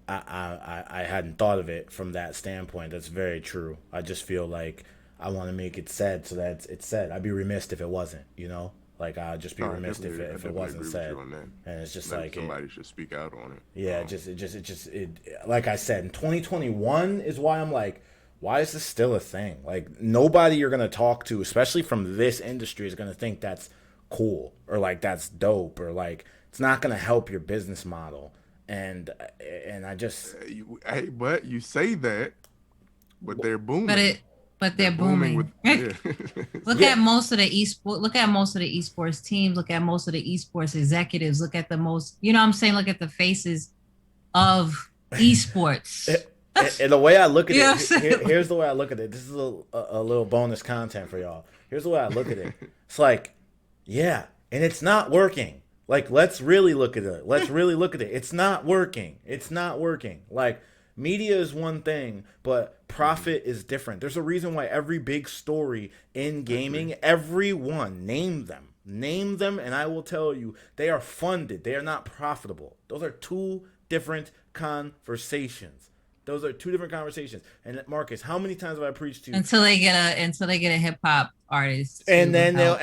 I hadn't thought of it from that standpoint. That's very true. I just feel like I want to make it said so that it's said. I'd be remiss if it wasn't, you know? Like, I'd just be No, remiss if it wasn't agree said. with you on that. And it's just Like, like, somebody should speak out on it. yeah, like I said, in 2021 is why I'm like, why is this still a thing? Like, nobody you're gonna talk to, especially from this industry, is gonna think that's cool or like that's dope or like it's not gonna help your business model. And I just But you say that, but they're booming. But They're they're booming. yeah. Look Yeah. at most of the esport. Look at most of the esports teams. Look at most of the esports executives. Look at the most. You know what I'm saying? Look at the faces of esports. and the way I look at You know it, what I'm saying? here's the way I look at it. This is a little bonus content for y'all. Here's the way I look at it. It's like, yeah, and it's not working. Like, let's really look at it. Let's really look at it. It's not working. It's not working. Like, media is one thing, but profit is different. There's a reason why every big story in gaming, everyone, name them, and I will tell you, they are funded. They are not profitable. Those are two different conversations. Those are two different conversations. And Marcus, how many times have I preached to you? Until they get a hip hop artist. And then they'll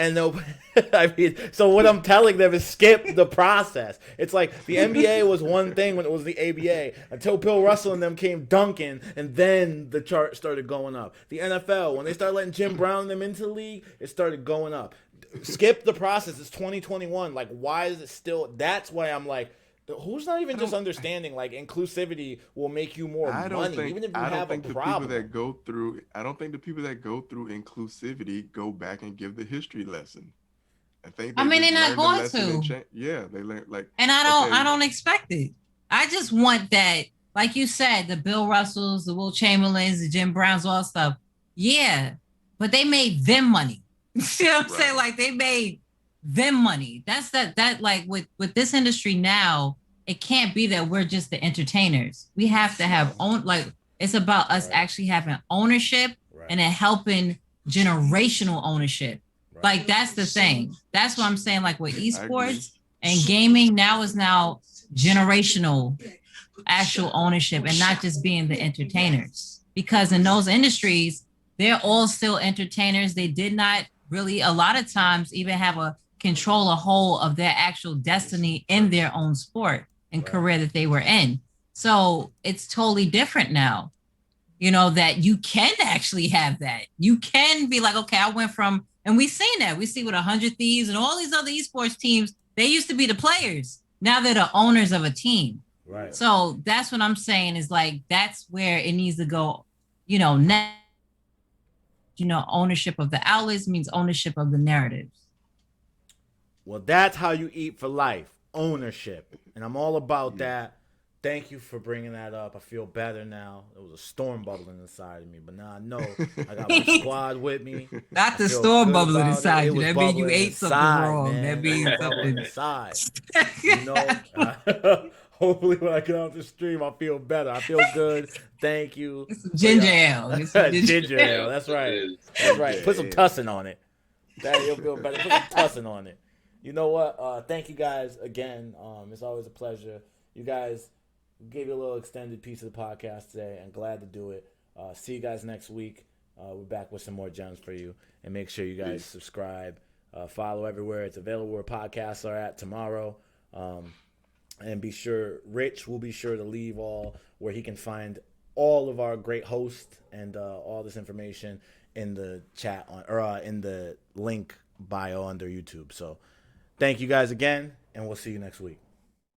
I mean, so what I'm telling them is skip the process. It's like the NBA was one thing when it was the ABA until Bill Russell and them came dunking, and then the chart started going up. The NFL, when they started letting Jim Brown and them into the league, it started going up. Skip the process. It's 2021. Like, why is it still? That's why I'm like, who's not even just understanding like inclusivity will make you more money, even if you have a problem. I don't think the people that go through inclusivity go back and give the history lesson. I mean, they're not going to. Yeah, they learn like. And I don't expect it. I just want that, like you said, the Bill Russells, the Will Chamberlains, the Jim Browns, all stuff. Yeah, but they made them money. You know what I'm saying? Like, they made them money. That's that like with this industry now, it can't be that we're just the entertainers. We have to have it's about us actually having ownership and then helping generational ownership. Like, that's the thing. That's what I'm saying. Like, with esports and gaming now is generational actual ownership and not just being the entertainers. Because in those industries, they're all still entertainers. They did not really, a lot of times, even have a whole of their actual destiny in their own sport and career that they were in. So it's totally different now, that you can actually have that. You can be like, okay, I went from, and we've seen that. We see with 100 Thieves and all these other esports teams, they used to be the players. Now they're the owners of a team. Right. So that's what I'm saying is like, that's where it needs to go, now, ownership of the outlets means ownership of the narratives. Well, that's how you eat for life. Ownership. And I'm all about that. Thank you for bringing that up. I feel better now. There was a storm bubbling inside of me, but now I know I got my squad with me. Not I the feel storm good bubbling about inside It you. was That means you bubbling ate something inside, wrong. man. That It means was bubbling something. inside. You know, hopefully when I get off the stream, I feel better. I feel good. Thank you. Get some But, ginger ale. Get some ginger ale. Yeah, That's it right. is. That's right. Put some Yeah. tussin on it. That you'll feel better. Put some tussin on it. You know what? Thank you guys again. It's always a pleasure. You guys gave you a little extended piece of the podcast today, and glad to do it. See you guys next week. We're back with some more gems for you, and make sure you guys subscribe, follow everywhere it's available where podcasts are at tomorrow. And be sure, Rich will be sure to leave all where he can find all of our great hosts and all this information in the chat in the link bio under YouTube. So thank you guys again, and we'll see you next week.